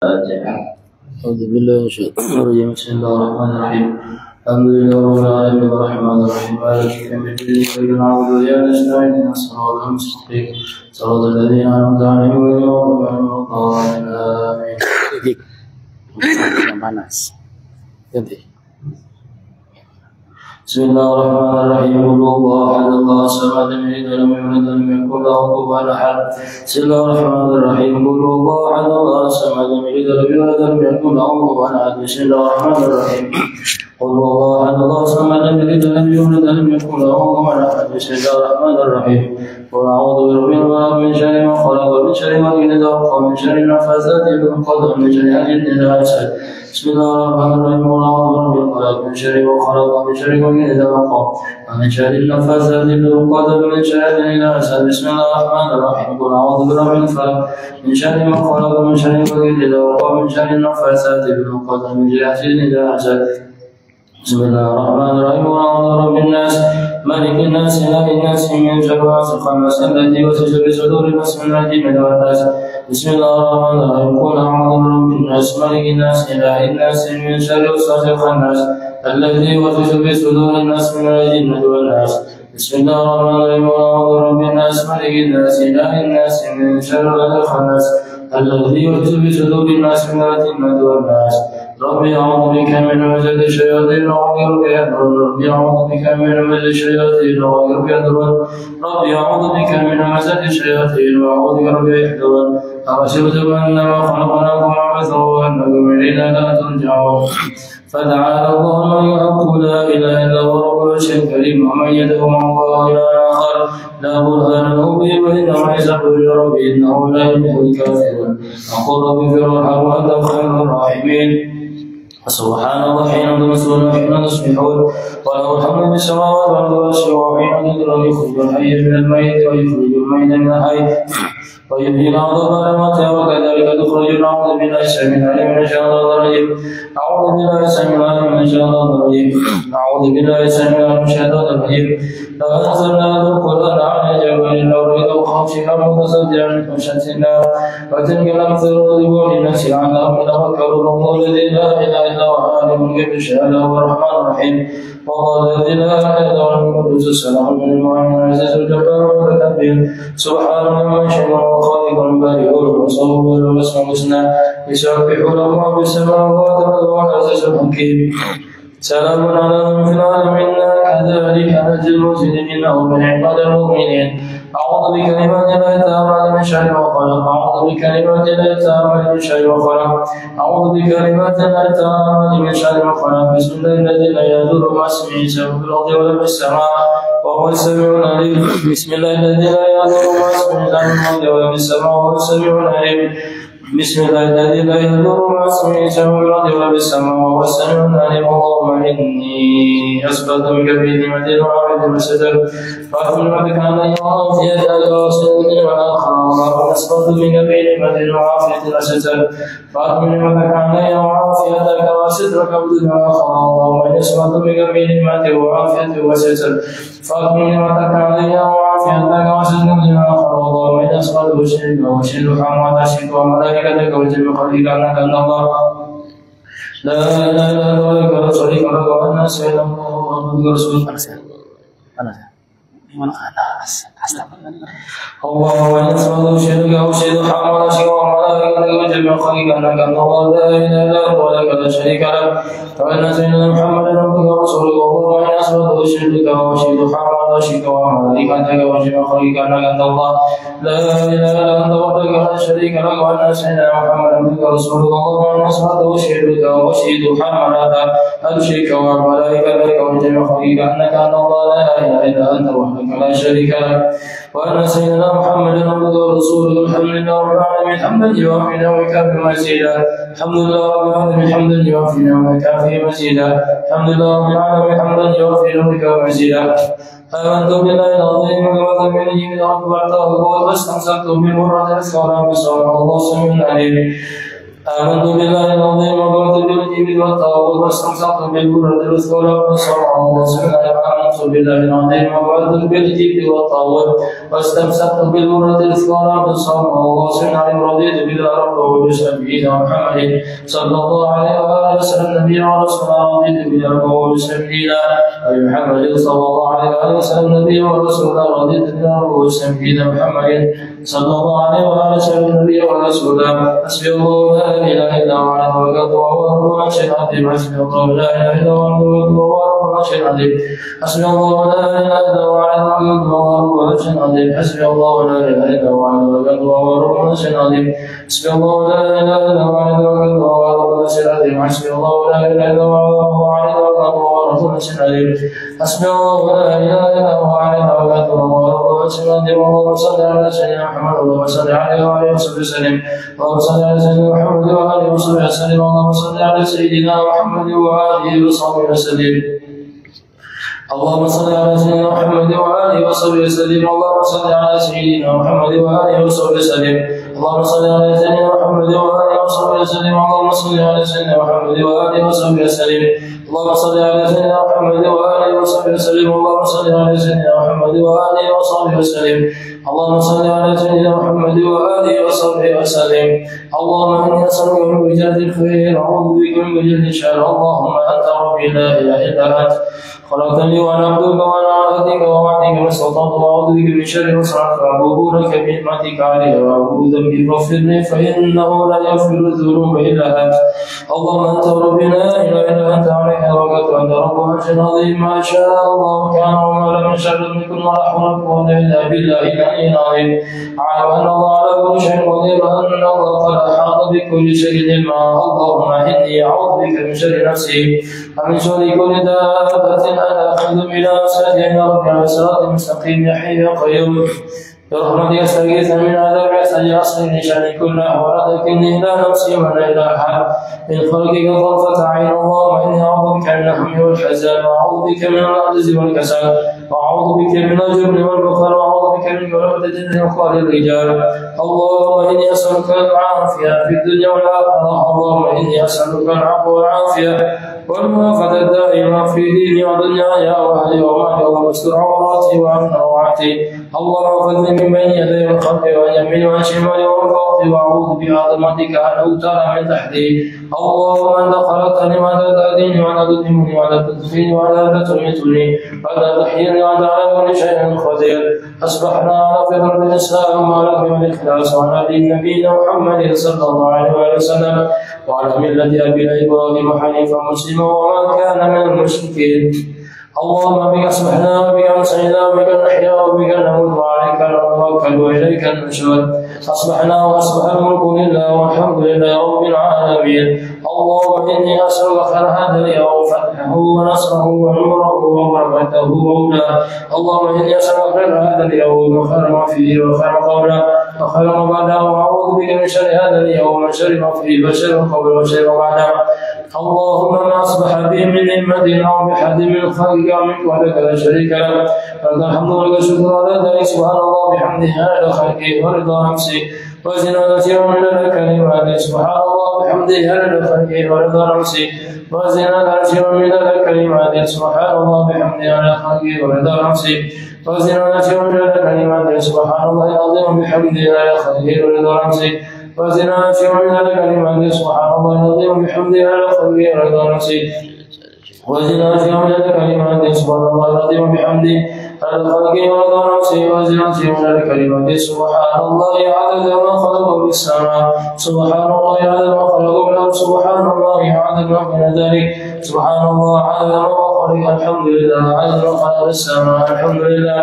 أعوذ بالله من الشيطان الرجيم بسم الله الرحمن الرحيم الحمد لله رب العالمين الرحمن الرحيم مالك يوم الدين إياك نعبد وإياك نستعين اهدنا الصراط المستقيم صراط الذين أنعمت عليهم غير المغضوب عليهم ولا الضالين آمين. بسم الله الرحمن الرحيم قل هو الله أحد الله الصمد لم يلد ولم يولد ولم يكن له كفوا أحد. بسم الله الرحمن الرحيم قل هو الله أحد الله الصمد لم يلد ولم يولد ولم يكن له كفوا أحد. بسم الله الرحمن الرحيم قل هو الله أحد الله الصمد لم يلد ولم يولد ولم يكن له كفوا أحد. بسم الله الرحمن الرحيم قل أعوذ برب الفلق من شر ما خلق ومن شر ما خلق ومن شر النفاثات في العقد ومن شر حاسد إذا حسد. بسم الله الرحمن الرحيم قل أعوذ برب الفلق من شر ما خلق ومن شر ما إذا وقع ومن شر النفاثات في العقد ومن شر إذا حسد. بسم الله الرحمن الرحيم قل أعوذ برب الفلق من شر ما خلق ومن شر ما إذا وقع ومن شر النفاثات في العقد ومن شر حاسد إذا حسد. بسم الله الرحمن الرحيم قل أعوذ برب الناس ملك الناس إله الناس من شر غاسق الناس الذي يوسوس في صدور الناس من الجن والناس. بسم الله الرحمن الرحيم قل أعوذ برب الناس ملك الناس إله الناس من شر غاسق الناس الذي يوسوس في صدور الناس من الجن والناس. بسم الله الرحمن الرحيم قل أعوذ برب الناس ملك الناس إله الناس من شر غاسق الناس الذي يوسوس في صدور الناس من الجن والناس. ربي أعوذ بك من همزات الشياطين وأعوذ بك ربي أعوذ بك من همزات الشياطين وأعوذ بك ربي أعوذ بك من همزات الشياطين وأعوذ بك ربي يحضرون. أحسبتم أنما خلقناكم عبثا وأنكم إلينا لا ترجعون. فتعالى الله الملك لا إله إلا هو رب العرش الكريم. ومن يدعو مع الله إلها آخر لا برهان له به وإنما يسبح لربه إنه لا يفلح الكافرون. أقول رب اغفر وارحم وأنت خير الراحمين. سبحان الله حين تمسون وحين تصبحون وله الحمد في السماوات والأرض والسماء وحين تدرون يخرج الحي من الميت ويخرج الميت من الحي ويحيي الأرض بعد موتها وكذلك تخرج. أعوذ بالله السميع العليم من الشيطان الرجيم أعوذ بالله السميع العليم من الشيطان الرجيم أعوذ بالله السميع العليم من الشيطان الرجيم. لو أنزلنا هذا القرآن على جبل لرأيته خاشعا متصدعا من خشية الله وتلك الأمثال نضربها للناس لعلهم يتفكرون. الله الذي لا إله إلا هو عالم الغيب والشهادة هو الرحمن الرحيم. والله الذي لا إله إلا هو القدوس السلام المؤمن العزيز الجبار المتكبر. سبحان من يشاء وخالق بارئ ومصور واسمع الحسنى يسبح له ما في السماوات والأرض العزيز الحكيم. سلام على من في العالمين كذلك نجزي المسلمين ومن عباد المؤمنين. أعوذ بكلمات الله التامات من شر ما خلق أعوذ بكلمات الله التامات من شر ما خلق أعوذ بكلمات الله التامات من شر ما خلق. بسم الله الذي لا يضر مع اسمه شيء في الأرض ولا في السماء وهو السميع العليم. بسم الله الذي لا يضر مع اسمه شيء في الأرض ولا في السماء وهو السميع العليم. بسم الله الذي لا يضر مع اسمه شيء في الأرض ولا في السماء وهو السميع العليم. اللهم إني أسبحت بك في نعمة وعافية وستر فأكمل بك علي وعافيتك وسلمني والآخر. اللهم أسبحت بك في نعمة وعافية وستر فأكمل بك علي وعافيتك وسترك بدون آخر. اللهم إني أسبحت بك في نعمة وعافية وستر فأكمل بك علي وعافيتك وسترك بدون آخر. اللهم إني أسبحت بشرك وشرك حمد شرك وملائكتك وجميع خلقك أنك أنت الله لا إله إلا أنت ولك لا شريك لك وأن سيدنا محمد رسول الله. اللهم إني أسألك بشرك وشرك حمد شرك وملائكتك وجميع خلقك أنك أنت الله لا إله إلا أنت ولك لا شريك لك وأن سيدنا محمد عبدك ورسولك. اللهم إني أسألك بشرك وشرك حمد شرك وملائكتك وجميع خلقك أنك أنت الله لا إله إلا أنت وحدك لا شريك لك وأن سيدنا محمد عبدك ورسولك. اللهم إني أسألك بشرك وشرك حمد شرك وملائكتك وجميع خلقك أنك أنت الله لا إله إلا أنت وحدك لا شريك لك وأن سيدنا محمد عبده ورسوله. الحمد لله رب العالمين حمدا يوافي ويكافئ مزيدا. الحمد لله رب العالمين حمدا يوافي ويكافئ مزيدا. الحمد لله رب العالمين حمدا يوافي ويكافئ مزيدا. آمنت بالله العظيم وبالنبي الأكبر واستمسكت بالمرة الأخرى بصواب الله السميع العليم. آمنت بالله العظيم وقلت بالجبل والطاغوت واستمسكت بالبرة الوثقى والصرع والسنة. آمنت بالله العظيم وقلت بالجبل والطاغوت واستمسكت بالبرة الوثقى والصرع والسنة. رضيت بالله ربا وبسبيل محمد صلى الله عليه وآله وسلم نبيا ورسولا. رضيت بالله ربا وبسبيل محمد صلى الله عليه وآله وسلم نبيا ورسولا. رضيت بالله ربا وبسبيل محمد صلى الله عليه وآله وسلم نبيا ورسولا. حسبي الله لا إله إلا هو عليه توكلت وهو رب العرش العظيم. حسبي الله لا إله إلا هو عليه توكلت وهو رب العرش العظيم. حسبي الله لا إله إلا هو عليه توكلت وهو رب العرش العظيم. حسبي الله لا إله إلا هو عليه توكلت وهو رب العرش العظيم. حسبي الله لا إله إلا هو عليه توكلت وهو رب العرش العظيم. حسبي الله لا إله إلا هو عليه توكلت وهو رب العرش العظيم. حسبي الله لا إله إلا هو عليه توكلت وهو رب العرش العظيم. اللهم صل على سيدنا محمد اللهم صل عليه وعلى آله وصحبه وسلم. اللهم صل على سيدنا محمد وعلى آله وصحبه وسلم. اللهم صل على سيدنا محمد وعلى آله وصحبه وسلم. اللهم صل على سيدنا محمد وعلى آله وصحبه وسلم. اللهم صل على سيدنا محمد وعلى آله وصحبه وسلم. اللهم صل على سيدنا محمد وعلى آله وصحبه وسلم. اللهم صل على سيدنا محمد وعلى آله وصحبه وسلم. اللهم صل على سيدنا محمد وعلى آله وصحبه وسلم. اللهم صل على سيدنا محمد وعلى آله وصحبه وسلم. اللهم صل على سيدنا محمد وعلى آله وصحبه وسلم. اللهم إني أسألك من وجهة الخير وأعوذ بك من وجهة الشر. اللهم أنت ربي لا إله إلا أنت خلقتني وأنا عبدك وأنا عهدك ووعدك ما استطعت وأعوذ بك من شر ما صنعت وأبوء لك بنعمتك علي وأبوء ذنبي فاغفر لي فإنه لا يغفر الذنوب إلا أنت. اللهم أنت ربي لا إله إلا أنت عليك توكلت وأنت رب العرش العظيم. ما شاء الله كان وما لم يشاء لم يكن ولا حول ولا قوة إلا بالله العلي العظيم. أعلم أن الله على كل شيء قدير وأن الله قد أحاط بكل شيء علما. اللهم إني أعوذ بك من شر نفسي ومن شر كل دابة أنا أخذ إلى سجن ربي على صراط مستقيم. يا حي يا قيوم برحمتك أستغيث من عذاب أسأل أصلي لشأني كله ولا تكلني إلى نفسي ولا إلى أحد من خلقك طرفة عين. اللهم إني أعوذ بك من الهم والحزن وأعوذ بك من العجز والكسل وأعوذ بك من الجبن والبخل وأعوذ بك من غلبة الدين وقهر الرجال. اللهم إني أسألك العافية في الدنيا والآخرة. اللهم إني أسألك العفو والعافية والموافقة الدائمة في ديني ودنياي وأهلي ومالي. اللهم استر عوراتي وأمن روعتي. اللهم اغفر من بين يدي وخلفي وعن يميني وعن شمالي وعن فوقي وأعوذ بعظمتك أن أغتال من تحتي. اللهم أنت خلقتني ولا تهديني ولا تدهمني ولا تدخلني ولا تميتني ولا تحييني وأنت على كل شيء قدير. أصبحنا على فطرة الإسلام وعلى والإخلاص وعلى دين نبينا محمد صلى الله عليه وسلم وعلى ملة أبينا إبراهيم حنيفا مسلما وما كان من المشركين. اللهم بك أصبحنا وبك أمسينا وبك نحيا وبك نموت وعليك نتوكل وإليك النشور. أصبحنا وأصبح الملك لله والحمد لله رب العالمين. اللهم إني أسألك خير هذا اليوم فتحه ونصره ونوره وبركته وهداه. اللهم إني أسألك خير هذا اليوم وخير ما فيه وخير قوله وخير ما بعده وأعوذ بك من شر هذا اليوم ومن شر ما فيه وشر القول وشر ما بعده. اللهم ما أصبح به من نعمة أو بحد من خلقك منك وحدك لا شريك لك لك الحمد ولك الشكر على ذلك. سبحان الله بحمده عدد خلقه ورضا نفسه وزنة من كلماته. سبحان الله بحمده عدد خلقه ورضا نفسه وزنة من كلماته. سبحان الله بحمده عدد خلقه ورضا نفسه وزنة من كلماته. سبحان الله العظيم بحمده عدد خلقه ورضا نفسه وزنة من كلماته. سبحان الله العظيم بحمده عدد خلقه ورضا نفسه وزنة من كلماته. سبحان الله العظيم بحمده عدد خلقه ورضا نفسه وزنة من كلماته. سبحان الله عدد ما خلق في السماء. سبحان الله عدد ما خلق في الأرض. سبحان الله عدد ما بين ذلك. سبحان الله عدد ما خلق. الحمد لله عدد ما خلق في السماء. الحمد لله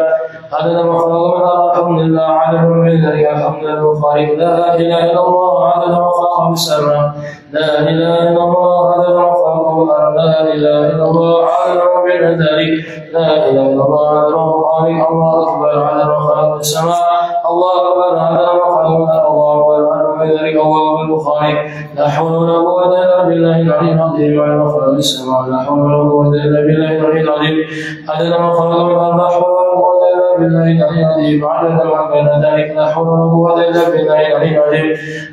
عدد ما خلق من الأرض. الحمد لله عدد ما بين ذلك. الحمد لله الخالق. لا إله إلا الله عدد ما خلق في السماء. لا إله إلا الله عدد ما خلق في الأرض. لا إله إلا الله عدد ما بين ذلك. لا إله إلا الله عدد ما خلق. الله أكبر عدد ما خلق في السماء. الله أكبر عدد ما خلق في الأرض. الله أكبر عدد ما بذلك الله البخاري لا حول ولا قوة إلا بالله العلي العظيم وعلى خلق السماء لا حول ولا قوة إلا بالله العلي العظيم عدد ما خلق من لا حول ولا قوة إلا بالله العلي العظيم عدد ما بين ذلك لا حول ولا قوة إلا بالله العلي العظيم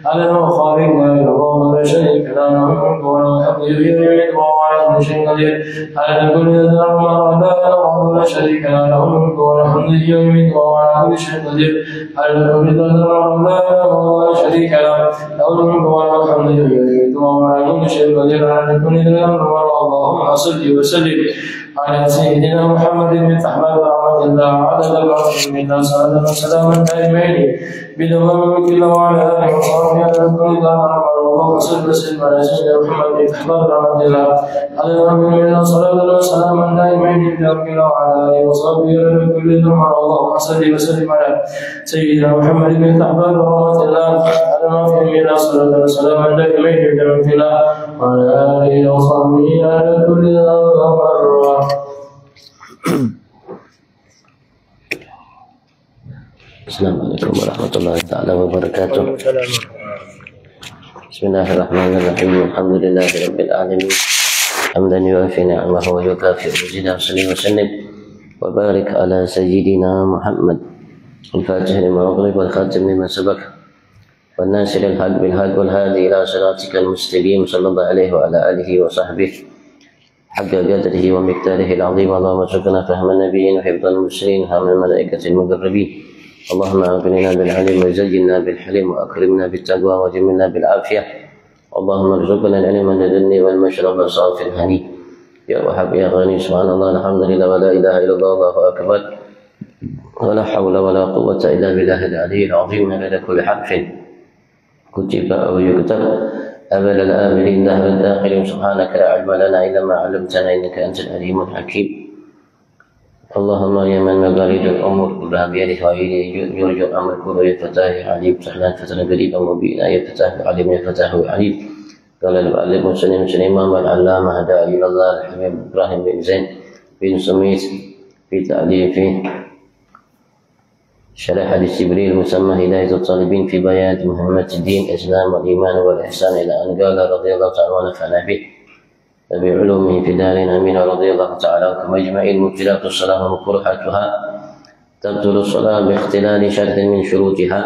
عدد ما خلق ما يرضى ولا شريك له له الملك وله الحمد يحيي وهو على كل شيء قدير عدد كل ذر ما لا شريك له له الملك وله الحمد يحيي وهو على كل شيء قدير عدد كل ذر ما لا شريك له له الملك وله الحمد يحيي وهو على كل شيء قدير عدد كل ذر اللهم صل وسلم على سيدنا محمد بن أحمد رحمة الله عدد العظيم منا صلاة وسلاما دائمين بدوام ملك وعلى آله وصحبه على كل ذر اللهم صل وسلم على سيدنا محمد بن أحمد رحمة الله عدد العظيم منا صلاة وسلاما دائمين بدوام ملك وعلى آله وصحبه على كل ذر اللهم صل وسلم على سيدنا محمد بن أحمد رحمة الله عدد العظيم منا صلاة وسلاما دائمين بدوام ملك وعلى آله وصحبه على كل ذر. Assalamualaikum warahmatullahi taala wabarakatuh. Bismillahirrahmanirrahim. Alhamdulillahirabbil alamin. Hamdan yuwafi ni'amahu wa yukafi mazidahu sallallahu wa sallim wa barik ala sayyidina Muhammad al-fatih lima ughliq wal khatim lima sabaq wan nasir al-haq bil haq wal hadi ila siratikal mustaqim sallallahu alaihi wa ala alihi wa sahbihi حق قدره ومقداره العظيم. اللهم ارزقنا فهم النبيين وحفظ المرسلين وفهم الملائكة المقربين. اللهم أغننا بالعلم وزينا بالحلم وأكرمنا بالتقوى وجملنا بالعافية. اللهم ارزقنا العلم لدني والمشرب صافي الهني يا وهاب يا غني. سبحان الله الحمد لله ولا إله إلا الله الله أكبر ولا حول ولا قوة إلا بالله العلي العظيم. عدد كل حرف كتب أو يكتب أبد الآمرين ذهب الداخلين. سبحانك لا علم لنا إلا ما علمتنا إنك أنت العليم الحكيم. اللهم يا من مقاليد الأمور كلها بيده وإليه يرجع الأمر كله يا فتاه عليم. سهلا فتنا قريبا مبينا يا فتاه عليم يا فتاه عليم. قال المؤلف مسلم إمام العلامة داعي إلى الله الحبيب إبراهيم بن زين بن سميت في تأليفه شرح حديث جبريل مسمى هداية الطالبين في بيان مهمة الدين الإسلام والإيمان والإحسان إلى أن قال رضي الله تعالى ونفعنا به بعلومه في دارنا آمين. رضي الله تعالى كمجمع المبتلات الصلاة ومكروهاتها تبطل الصلاة باختلال شرط من شروطها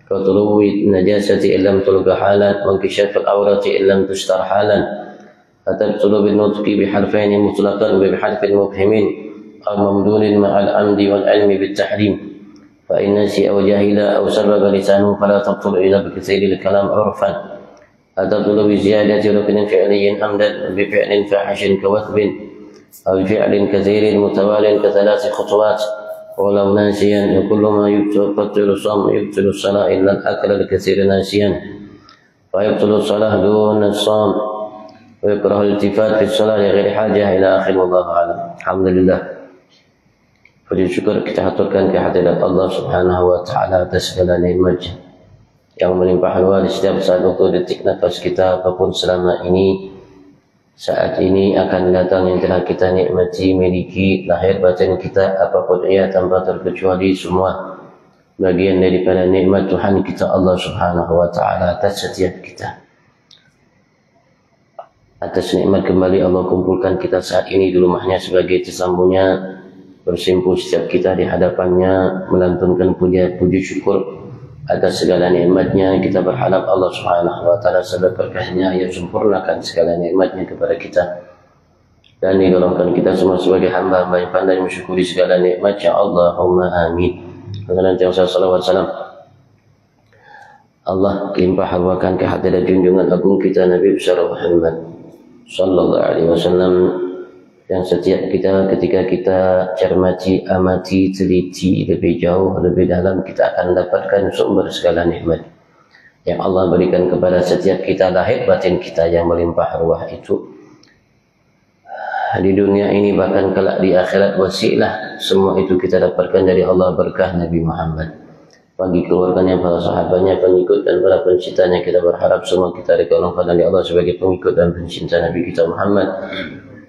كطلوع النجاسة إن لم تلق حالا وانكشاف العورة إن لم تستر حالا فتبطل بالنطق بحرفين مطلقا وبحرف مبهمين أو ممدود مع العمد والعلم بالتحريم. فإن نسي أو جاهل أو سرق لسانه فلا تبطل إلا بكثير الكلام عرفا. أتبطل بزيادة ركن فعلي عمدا بفعل فاحش كوثب أو بفعل كثير متوال كثلاث خطوات ولو ناسيا. وكل ما يبطل الصوم يبطل الصلاة إلا الأكل الكثير ناسيا فيبطل الصلاة دون الصوم. ويكره الالتفات في الصلاة لغير حاجة إلى آخر. والله أعلم. الحمد لله. Puji syukur kita haturkan kehadirat Allah Subhanahu wa Ta'ala atas segala nikmat yang melimpah ruah di setiap saat waktu detik nafas kita apapun selama ini. Saat ini akan datang yang telah kita nikmati, miliki lahir batin kita apapun ia tanpa terkecuali semua bagian daripada nikmat Tuhan kita Allah Subhanahu wa Ta'ala atas setiap kita. Atas nikmat kembali Allah kumpulkan kita saat ini di rumahnya sebagai tersambungnya bersimpuh setiap kita di hadapannya melantunkan puji syukur atas segala nikmatnya. Kita berharap Allah Subhanahu wa Ta'ala sebab berkahnya yang sempurnakan segala nikmatnya kepada kita dan digolongkan kita semua sebagai hamba-hamba yang pandai mensyukuri segala nikmatnya. Allahumma amin. Dengan salawat salam Allah limpah ruahkan kehadirat junjungan agung kita Nabi besar Muhammad sallallahu alaihi wasallam yang setiap kita ketika kita cermati, amati, teliti lebih jauh, lebih dalam, kita akan dapatkan sumber segala nikmat yang Allah berikan kepada setiap kita lahir batin kita yang melimpah ruah itu di dunia ini bahkan kelak di akhirat. Wasilah semua itu kita dapatkan dari Allah berkah Nabi Muhammad bagi keluarganya, para sahabatnya, pengikut dan para pencintanya. Kita berharap semua kita digolongkan oleh Allah sebagai pengikut dan pencinta Nabi kita Muhammad.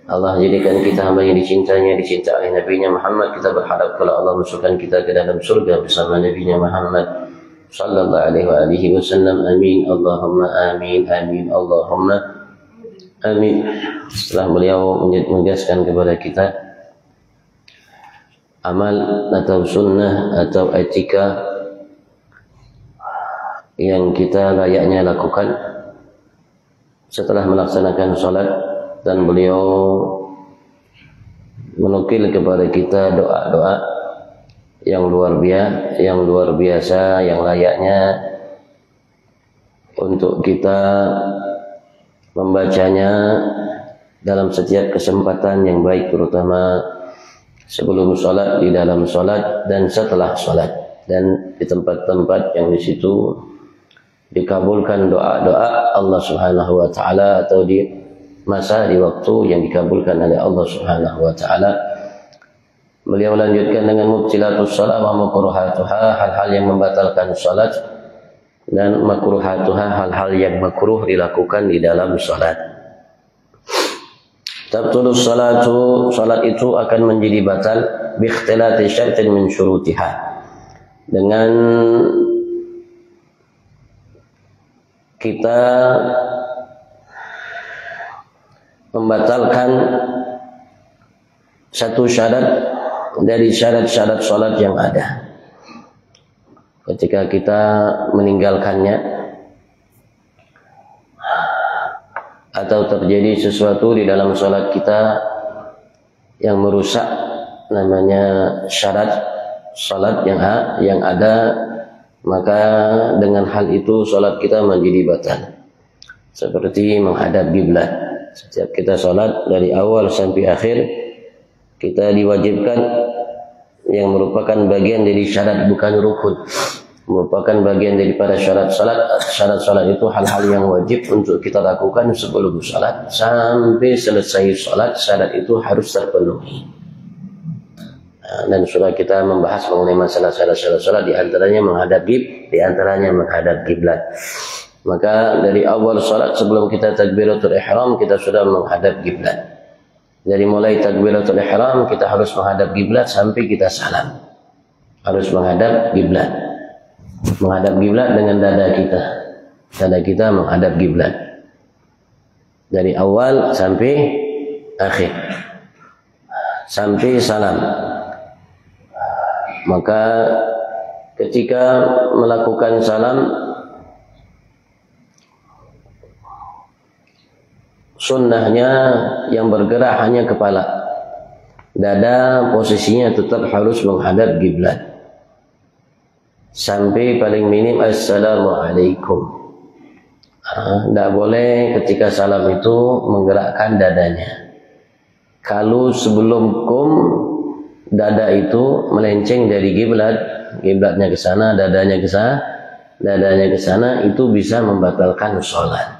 Allah jadikan kita hamba yang dicintanya, dicinta oleh Nabi-Nya Muhammad. Kita berharap kalau Allah masukkan kita ke dalam surga bersama Nabi-Nya Muhammad sallallahu alaihi wasallam. Amin Allahumma amin, amin Allahumma amin. Setelah beliau menegaskan kepada kita amal atau sunnah atau etika yang kita layaknya lakukan setelah melaksanakan sholat, dan beliau menukil kepada kita doa-doa yang luar biasa yang layaknya untuk kita membacanya dalam setiap kesempatan yang baik, terutama sebelum sholat, di dalam sholat, dan setelah sholat, dan di tempat-tempat yang di situ dikabulkan doa-doa Allah Subhanahu wa taala, atau di masa, di waktu yang dikabulkan oleh Allah Subhanahu wa taala. Beliau lanjutkan dengan mubtilatus shalah wa makruhatuha, hal-hal yang membatalkan salat, dan makruhatuha, hal-hal yang makruh dilakukan di dalam salat. Tabtulus salatu, salat itu akan menjadi batal bi ikhtilati syartin min syurutiha, dengan kita membatalkan satu syarat dari syarat-syarat salat yang ada. Ketika kita meninggalkannya atau terjadi sesuatu di dalam salat kita yang merusak namanya syarat salat yang ada, maka dengan hal itu salat kita menjadi batal. Seperti menghadap kiblat. Setiap kita salat dari awal sampai akhir, kita diwajibkan yang merupakan bagian dari syarat, bukan rukun, merupakan bagian daripada syarat salat. Syarat salat itu hal-hal yang wajib untuk kita lakukan sebelum salat sampai selesai salat. Syarat itu harus terpenuhi. Dan sudah kita membahas mengenai masalah syarat-syarat salat, di antaranya menghadap kiblat. Maka dari awal salat sebelum kita takbiratul ihram, kita sudah menghadap kiblat. Dari mulai takbiratul ihram kita harus menghadap kiblat sampai kita salam. Harus menghadap kiblat. Menghadap kiblat dengan dada kita. Dada kita menghadap kiblat. Dari awal sampai akhir. Sampai salam. Maka ketika melakukan salam, sunnahnya yang bergerak hanya kepala. Dada posisinya tetap harus menghadap kiblat. Sampai paling minim assalamualaikum. Tidak boleh ketika salam itu menggerakkan dadanya. Kalau sebelum dada itu melenceng dari kiblat, kiblatnya ke sana, dadanya ke sana, itu bisa membatalkan sholat.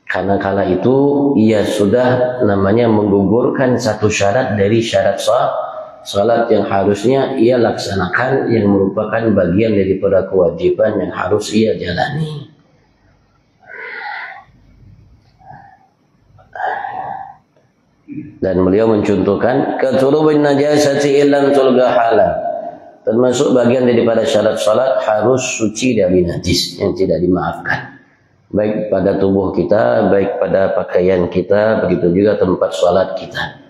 Karena kala itu ia sudah namanya menggugurkan satu syarat dari syarat salat yang harusnya ia laksanakan, yang merupakan bagian daripada kewajiban yang harus ia jalani. Dan beliau mencontohkan katurubin najasati illam tulga halan, termasuk bagian daripada syarat salat harus suci dari najis yang tidak dimaafkan, baik pada tubuh kita, baik pada pakaian kita, begitu juga tempat salat kita.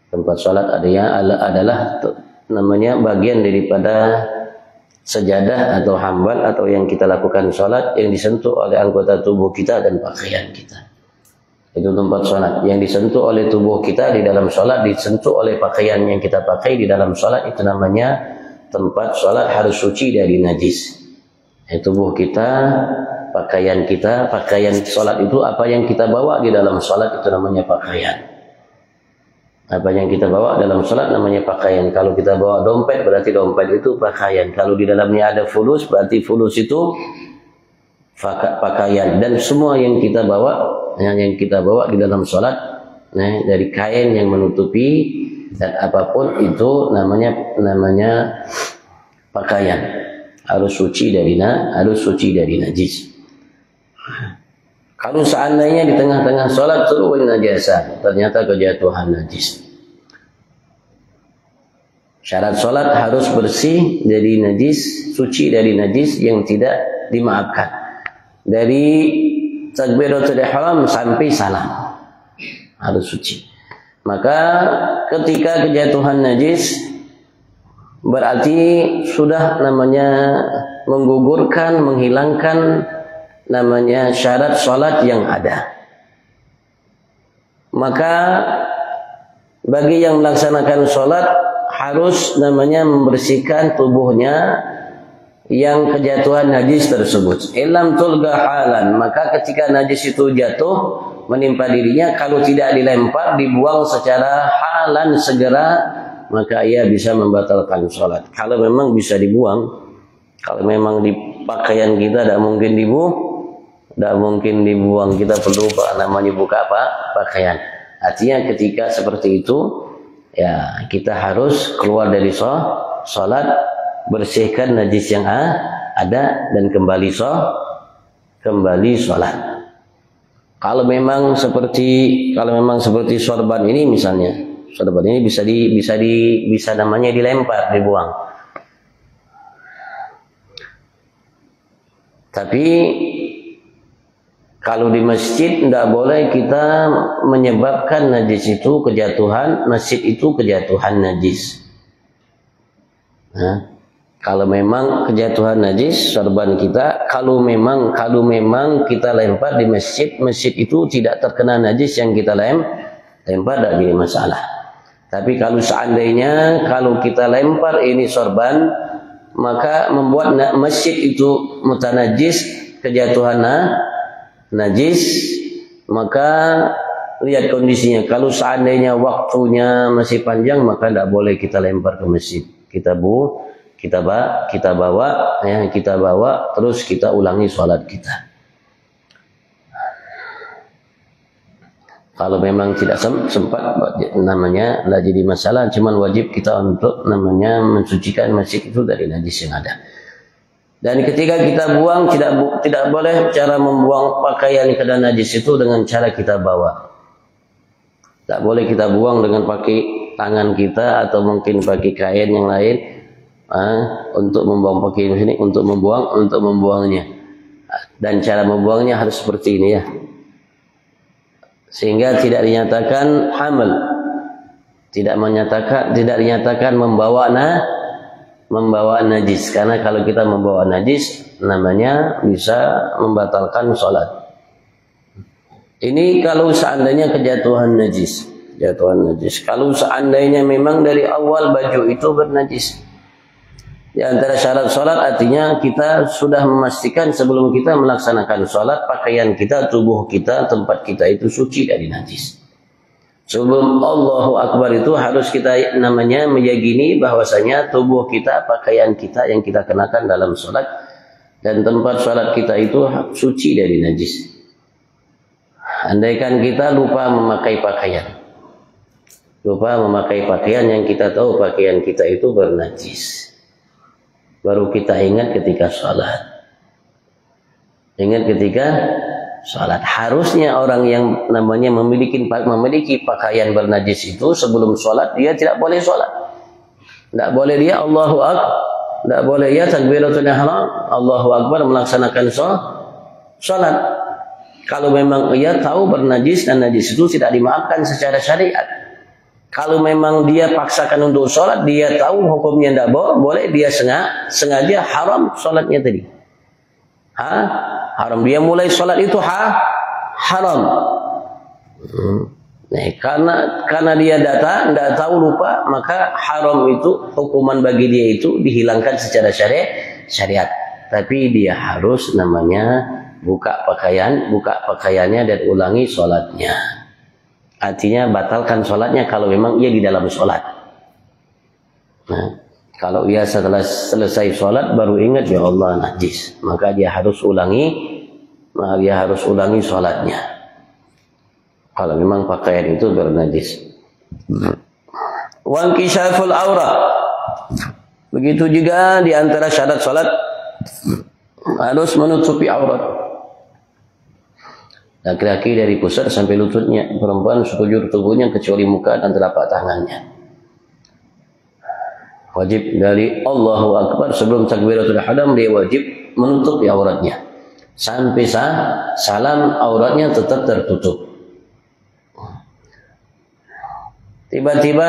Tempat salat adalah namanya bagian daripada sejadah atau hambal atau yang kita lakukan salat yang disentuh oleh anggota tubuh kita dan pakaian kita. Itu tempat salat yang disentuh oleh tubuh kita di dalam salat, disentuh oleh pakaian yang kita pakai di dalam salat, itu namanya tempat salat harus suci dari najis. Tubuh kita, pakaian kita, pakaian salat itu apa yang kita bawa di dalam salat itu namanya pakaian. Apa yang kita bawa dalam salat namanya pakaian. Kalau kita bawa dompet berarti dompet itu pakaian. Kalau di dalamnya ada fulus berarti fulus itu pakaian. Dan semua yang kita bawa di dalam salat, dari kain yang menutupi dan apapun itu namanya pakaian. Harus suci dari najis. Kalau seandainya di tengah-tengah salat turun najasa, ternyata kejatuhan najis, Syarat sholat harus bersih dari najis, suci dari najis yang tidak dimaafkan. Dari takbiratul ihram sampai salam harus suci. Maka ketika kejatuhan najis berarti sudah namanya menggugurkan, menghilangkan namanya syarat sholat yang ada. Maka bagi yang melaksanakan sholat harus namanya membersihkan tubuhnya yang kejatuhan najis tersebut. Ilam tulga halan, maka ketika najis itu jatuh menimpa dirinya, kalau tidak dilempar, dibuang secara halan segera, maka ia bisa membatalkan sholat. Kalau memang bisa dibuang, kalau memang di pakaian kita tidak mungkin dibuang, kita perlu namanya buka pakaian. Artinya ketika seperti itu, ya kita harus keluar dari sholat, bersihkan najis yang ada dan kembali sholat. Kalau memang seperti sorban ini misalnya, sorban ini bisa namanya dilempar, dibuang. Tapi kalau di masjid tidak boleh kita menyebabkan najis itu kejatuhan, masjid itu kejatuhan najis. Nah, kalau memang kejatuhan najis sorban kita, kalau memang kita lempar di masjid, masjid itu tidak terkena najis yang kita lempar, tidak jadi masalah. Tapi kalau seandainya kalau kita lempar ini sorban, maka membuat masjid itu mutanajis, kejatuhan najis, maka lihat kondisinya. Kalau seandainya waktunya masih panjang, maka tidak boleh kita lempar ke masjid. Kita bawa, terus kita ulangi sholat kita. Kalau memang tidak sempat, namanya tidak jadi masalah. Cuman wajib kita untuk namanya mensucikan masjid itu dari najis yang ada. Dan ketika kita buang, tidak boleh cara membuang pakaian ke dalam najis itu dengan cara kita bawa. Tak boleh kita buang dengan pakai tangan kita atau mungkin pakai kain yang lain untuk membuang pakaian ini, untuk membuangnya. Dan cara membuangnya harus seperti ini ya. Sehingga tidak dinyatakan hamil, tidak dinyatakan membawa najis, karena kalau kita membawa najis namanya bisa membatalkan sholat. Ini kalau seandainya kejatuhan najis. Kalau seandainya memang dari awal baju itu bernajis, di antara syarat sholat artinya kita sudah memastikan sebelum kita melaksanakan sholat, pakaian kita, tubuh kita, tempat kita itu suci dari najis. Sebelum Allahu Akbar itu harus kita namanya meyakini bahwasanya tubuh kita, pakaian kita yang kita kenakan dalam sholat dan tempat sholat kita itu suci dari najis. Andaikan kita lupa memakai pakaian yang kita tahu pakaian kita itu bernajis, baru kita ingat ketika sholat. Harusnya orang yang namanya memiliki pakaian bernajis itu sebelum sholat dia tidak boleh sholat. Tidak boleh dia Allahu Akbar, tidak boleh dia takbiratul ihram, Allahu Akbar melaksanakan sholat. Kalau memang ia tahu bernajis dan najis itu tidak dimaafkan secara syariat. Kalau memang dia paksakan untuk sholat, dia tahu hukumnya tidak boleh, dia sengaja haram sholatnya tadi. Haram, dia mulai sholat itu haram. Nah, karena dia tidak tahu, lupa, maka haram itu hukuman bagi dia itu dihilangkan secara syariat. Tapi dia harus namanya buka pakaiannya dan ulangi sholatnya. Artinya batalkan sholatnya kalau memang ia di dalam sholat. Nah, kalau ia setelah selesai sholat baru ingat ya Allah najis, maka dia harus ulangi sholatnya. Kalau memang pakaian itu bernajis. Wankishaful aura. Begitu juga di antara syarat sholat harus menutupi aurat. Laki-laki dari pusar sampai lututnya, perempuan sekujur tubuhnya kecuali muka dan telapak tangannya. Wajib dari Allahu Akbar sebelum takbiratul ihram dia wajib menutup auratnya. Sampai salam auratnya tetap tertutup. Tiba-tiba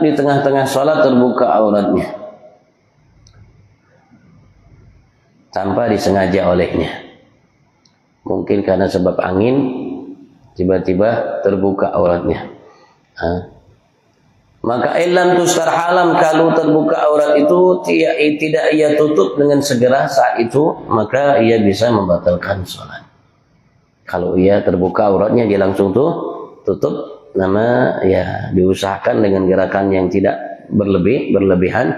di tengah-tengah sholat terbuka auratnya tanpa disengaja olehnya. Mungkin karena sebab angin tiba-tiba terbuka auratnya. Maka ilam tustar halam, kalau terbuka aurat itu tidak ia tutup dengan segera saat itu, maka ia bisa membatalkan sholat. Kalau ia terbuka auratnya dia langsung tutup, nama ya diusahakan dengan gerakan yang tidak berlebihan,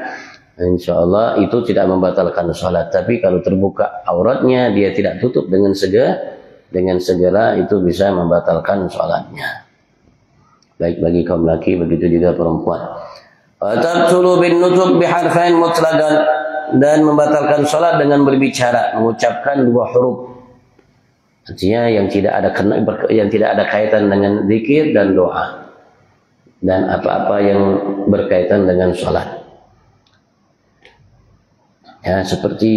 insya Allah itu tidak membatalkan sholat. Tapi kalau terbuka auratnya dia tidak tutup dengan segera itu bisa membatalkan sholatnya. Baik bagi kaum laki, begitu juga perempuan. Tabtulu bin nutq biharfain mutlaqan, dan membatalkan sholat dengan berbicara, mengucapkan 2 huruf. Artinya yang tidak ada kaitan dengan zikir dan doa dan apa-apa yang berkaitan dengan sholat. Ya, seperti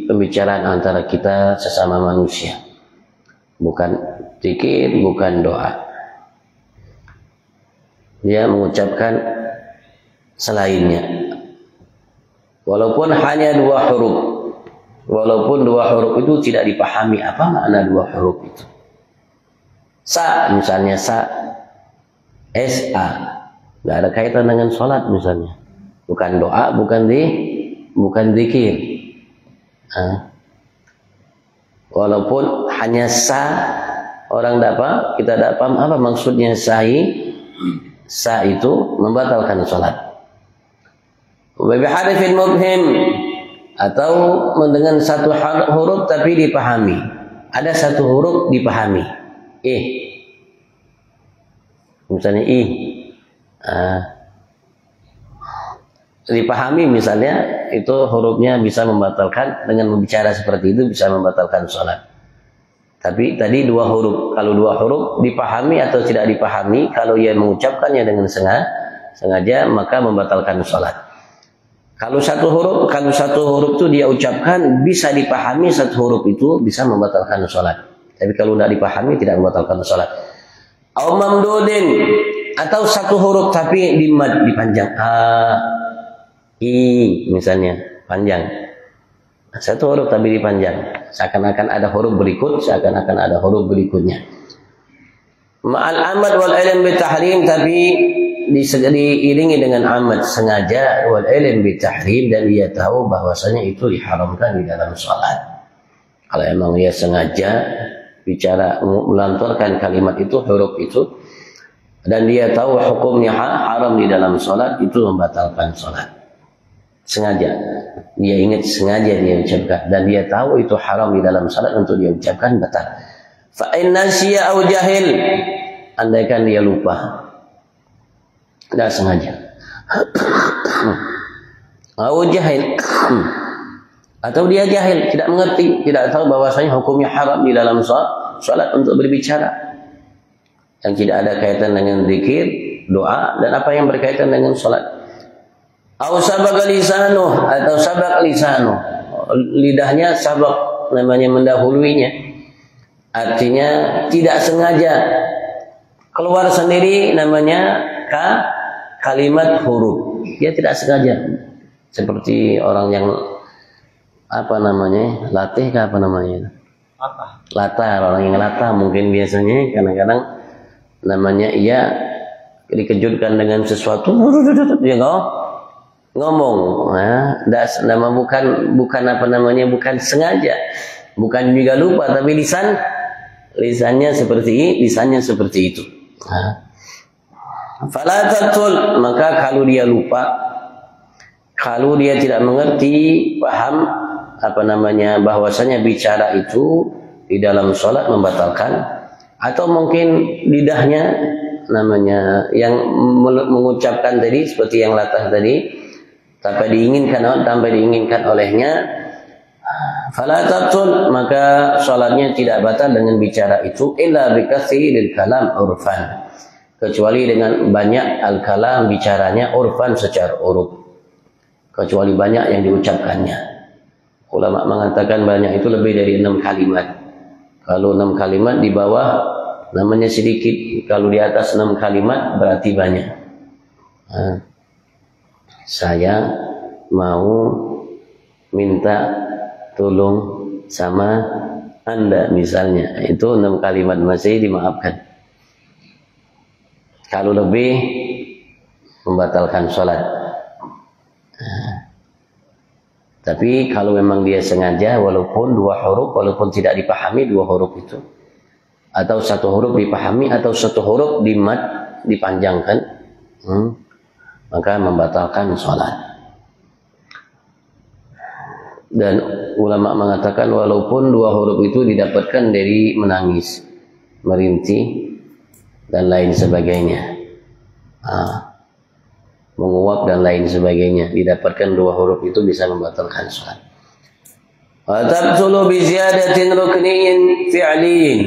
pembicaraan antara kita sesama manusia, bukan zikir, bukan doa. Dia mengucapkan selainnya, walaupun hanya 2 huruf. Walaupun 2 huruf itu tidak dipahami apa makna 2 huruf itu. Sa misalnya, sa, sa, tidak ada kaitan dengan sholat misalnya, bukan doa, bukan zikir. Walaupun hanya sa, orang kita tidak paham apa maksudnya sa itu membatalkan sholat. Biharfin mubhim, atau dengan 1 huruf tapi dipahami. Ada 1 huruf dipahami. Misalnya dipahami misalnya, itu hurufnya bisa membatalkan, dengan membicara seperti itu bisa membatalkan sholat. Tapi tadi 2 huruf, kalau 2 huruf dipahami atau tidak dipahami, kalau ia mengucapkannya dengan sengaja maka membatalkan sholat. Kalau 1 huruf itu dia ucapkan bisa dipahami, 1 huruf itu bisa membatalkan sholat. Tapi kalau tidak dipahami tidak membatalkan sholat. Au mamdudin, atau 1 huruf tapi dipanjang, misalnya panjang. 1 huruf tapi dipanjang, seakan-akan ada huruf berikutnya. Ma'al amad wal ilm bitahrim, tapi diiringi dengan amad, sengaja, wal ilm bitahrim, dan dia tahu bahwasanya itu diharamkan di dalam sholat. Kalau emang dia sengaja bicara, melanturkan kalimat itu, huruf itu, dan dia tahu hukumnya haram di dalam sholat, itu membatalkan sholat. Sengaja dia ingat, sengaja dia ucapkan, dan dia tahu itu haram di dalam salat untuk dia ucapkan, batal. Fa in nasiya au jahil, andaikan dia lupa, tidak sengaja, au jahil, atau dia jahil, tidak mengerti, tidak tahu bahwasanya hukumnya haram di dalam salat untuk berbicara yang tidak ada kaitan dengan zikir, doa, dan apa yang berkaitan dengan salat. Au sabaq lisanuh, atau sabaq lisanuh, lidahnya sabaq, namanya mendahuluinya, artinya tidak sengaja keluar sendiri, namanya kalimat huruf, dia tidak sengaja. Seperti orang yang latah, orang yang latah mungkin biasanya kadang-kadang namanya ia dikejutkan dengan sesuatu, dia ngomong, bukan sengaja, bukan juga lupa, tapi lisannya seperti itu. Fala tatul, maka kalau dia lupa, kalau dia tidak mengerti, paham bahwasanya bicara itu di dalam sholat membatalkan, atau mungkin lidahnya yang mengucapkan tadi seperti yang latah tadi, tanpa diinginkan olehnya, fala tabtul, maka sholatnya tidak batal dengan bicara itu, illa bikatsiril kalam urfan, kecuali dengan banyak al-kalam, bicaranya, urfan secara uruf. kecuali banyak yang diucapkannya. Ulama mengatakan banyak itu lebih dari 6 kalimat. Kalau 6 kalimat di bawah namanya sedikit, kalau di atas 6 kalimat berarti banyak. Saya mau minta tolong sama Anda misalnya, itu 6 kalimat masih dimaafkan. Kalau lebih membatalkan sholat. Tapi kalau memang dia sengaja, walaupun 2 huruf, walaupun tidak dipahami 2 huruf itu, atau 1 huruf dipahami, atau 1 huruf dipanjangkan, maka membatalkan sholat. Dan ulama mengatakan walaupun 2 huruf itu didapatkan dari menangis, merintih, dan lain sebagainya, menguap dan lain sebagainya, didapatkan 2 huruf itu bisa membatalkan sholat. Tabtulu bi ziyadatin rukniyin fi'liyin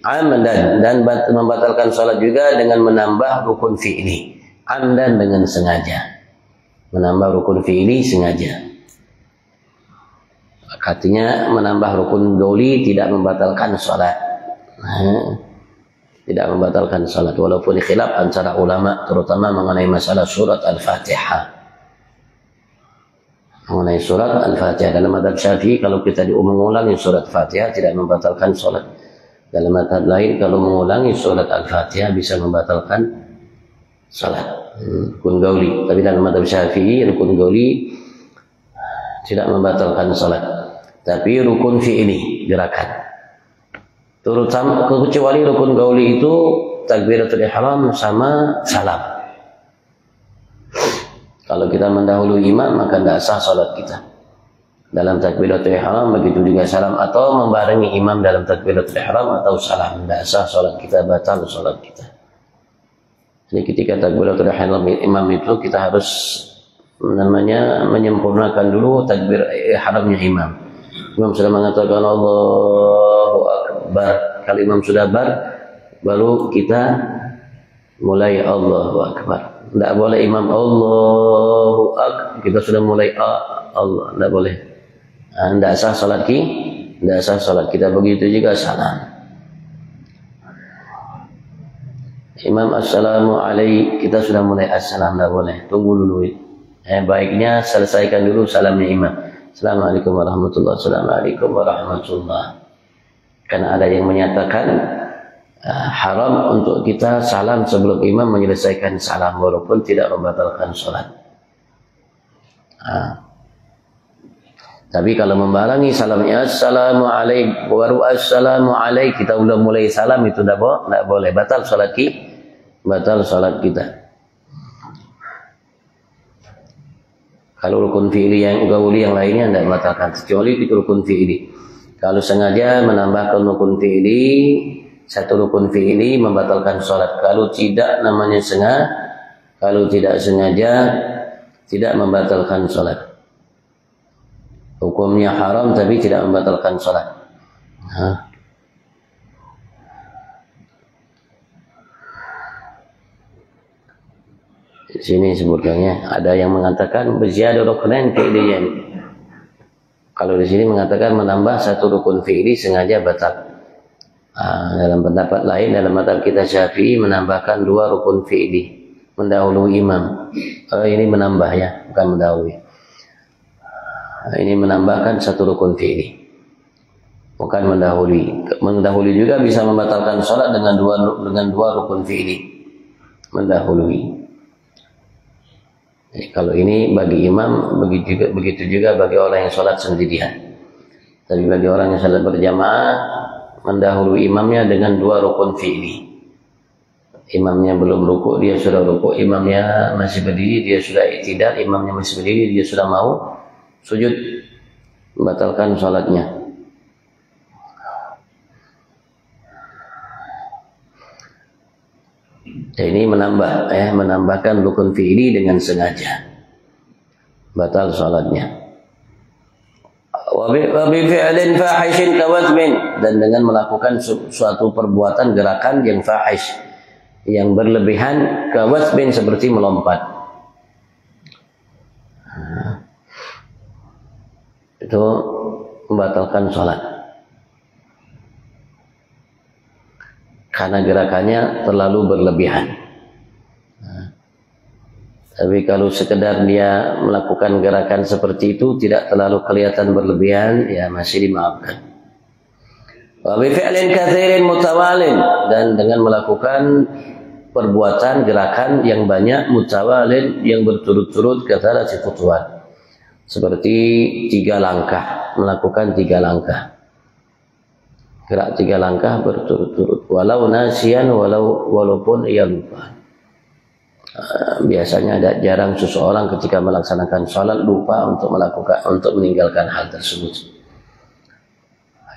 amdan, dan membatalkan sholat juga dengan menambah rukun fi'li, amdan dengan sengaja, menambah rukun fi'li sengaja. Artinya menambah rukun qauli tidak membatalkan sholat. Tidak membatalkan salat, walaupun khilaf antara ulama terutama mengenai masalah surat Al-Fatihah. Mengenai surat Al-Fatihah dalam mazhab Syafi'i, kalau kita mengulangi surat Fatihah tidak membatalkan salat. Dalam mazhab lain kalau mengulangi surat Al-Fatihah bisa membatalkan salat. Rukun qauli, tapi dalam mazhab Syafi'i rukun qauli tidak membatalkan salat. Tapi rukun fi'li, gerakan. Terutama kecuali rukun qauli itu takbiratul ihram sama salam. Kalau kita mendahului imam maka tidak sah salat kita dalam takbiratul ihram, begitu juga salam, atau membarengi imam dalam takbiratul ihram atau salam, tidak sah salat kita, batal salat kita. Jadi ketika takbiratul ihram imam itu kita harus menyempurnakan dulu takbir ihramnya imam. Imam sudah mengatakan Allahu Akbar, kalau imam sudah baru kita mulai Allahu Akbar. Tidak boleh imam Allahu Akbar kita sudah mulai Allah, tidak boleh. Tidak sah salat tidak sah salat kita. Begitu juga salam. Imam assalamualaikum kita sudah mulai assalam, tidak boleh, tunggu dulu. Baiknya selesaikan dulu salamnya imam. Assalamualaikum warahmatullahi wabarakatuh. Assalamualaikum warahmatullahi. Karena ada yang menyatakan haram untuk kita salam sebelum imam menyelesaikan salam, walaupun tidak membatalkan sholat. Tapi kalau membarengi salamnya assalamualaikum baru assalamualaikum kita udah mulai salam, itu tidak boleh, batal sholat kita. Kalau rukun fi'li yang qauli yang lainnya tidak membatalkan, kecuali itu rukun fi'li. Kalau sengaja menambahkan rukun fi'li, satu rukun fi'li membatalkan sholat. Kalau tidak namanya sengaja, kalau tidak sengaja tidak membatalkan sholat. Hukumnya haram tapi tidak membatalkan sholat. Di sini sebutkannya ada yang mengatakan berziyadah rukunain fi'liyan. Kalau di sini mengatakan menambah satu rukun fi'li sengaja batal. Dalam pendapat lain dalam mazhab kita Syafi'i menambahkan 2 rukun fi'li mendahului imam. Ini menambah ya, bukan mendahului. Ini menambahkan satu rukun fi'li, bukan mendahului. Mendahului juga bisa membatalkan sholat dengan dua rukun fi'li mendahului. Kalau ini bagi imam, begitu juga bagi orang yang sholat sendirian. Tapi bagi orang yang sholat berjamaah, mendahului imamnya dengan 2 rukun fi'li. Imamnya belum rukuk, dia sudah rukuk. Imamnya masih berdiri, dia sudah i'tidal. Imamnya masih berdiri, dia sudah mau sujud, membatalkan sholatnya. Ini menambahkan rukun fi'li dengan sengaja, batal sholatnya. Wa bi fi'lin fahishin kawathmin, dan dengan melakukan suatu perbuatan gerakan yang fahish, yang berlebihan, kawathmin seperti melompat. itu membatalkan sholat karena gerakannya terlalu berlebihan. Tapi kalau sekedar dia melakukan gerakan seperti itu tidak terlalu kelihatan berlebihan, ya masih dimaafkan. Wa bi fi'lin katsirin mutawalin, dan dengan melakukan perbuatan gerakan yang banyak mutawalin yang berturut-turut kata si futuhat. Seperti 3 langkah, melakukan 3 langkah. Gerak 3 langkah berturut-turut, walau nasian, walaupun ia lupa. Biasanya ada jarang seseorang ketika melaksanakan sholat lupa untuk meninggalkan hal tersebut.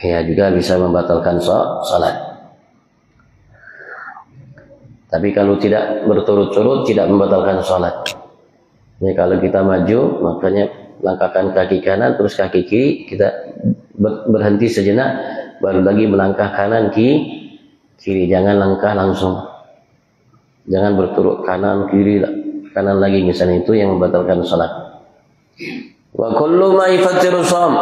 Ya juga bisa membatalkan sholat. Tapi kalau tidak berturut-turut tidak membatalkan sholat. Ya, kalau kita maju makanya langkahkan kaki kanan terus kaki kiri, kita berhenti sejenak baru lagi melangkah kanan kiri, jangan langkah langsung. Jangan berturut kanan kiri kanan lagi, misalnya itu yang membatalkan salat. Wa kullu ma yufattiru shaum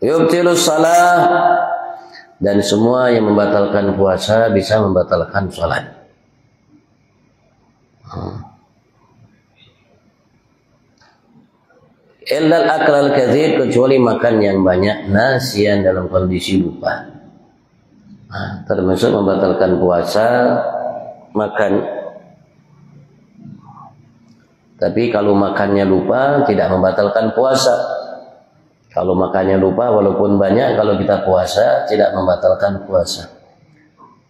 yubtilu shalah, dan semua yang membatalkan puasa bisa membatalkan salat. Illa al-akl al-katsir, kecuali makan yang banyak, nasian dalam kondisi lupa. Termasuk membatalkan puasa makan. Tapi kalau makannya lupa tidak membatalkan puasa. Kalau makannya lupa walaupun banyak, kalau kita puasa tidak membatalkan puasa.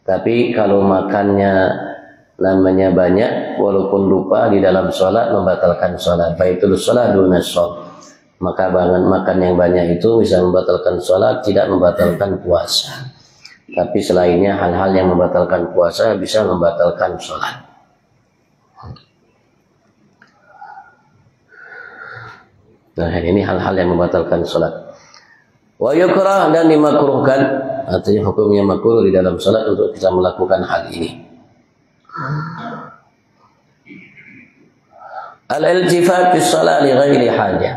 Tapi kalau makannya namanya banyak walaupun lupa di dalam sholat membatalkan sholat. Faitul sholat dunas sholat. Maka makan yang banyak itu bisa membatalkan sholat, tidak membatalkan puasa. Tapi selainnya hal-hal yang membatalkan puasa bisa membatalkan sholat. Nah ini hal-hal yang membatalkan sholat. Wa yukrah, dan dimakruhkan, artinya hukumnya makruh di dalam sholat untuk kita melakukan hal ini. Al-iltifat fi sholat li ghairi hajah.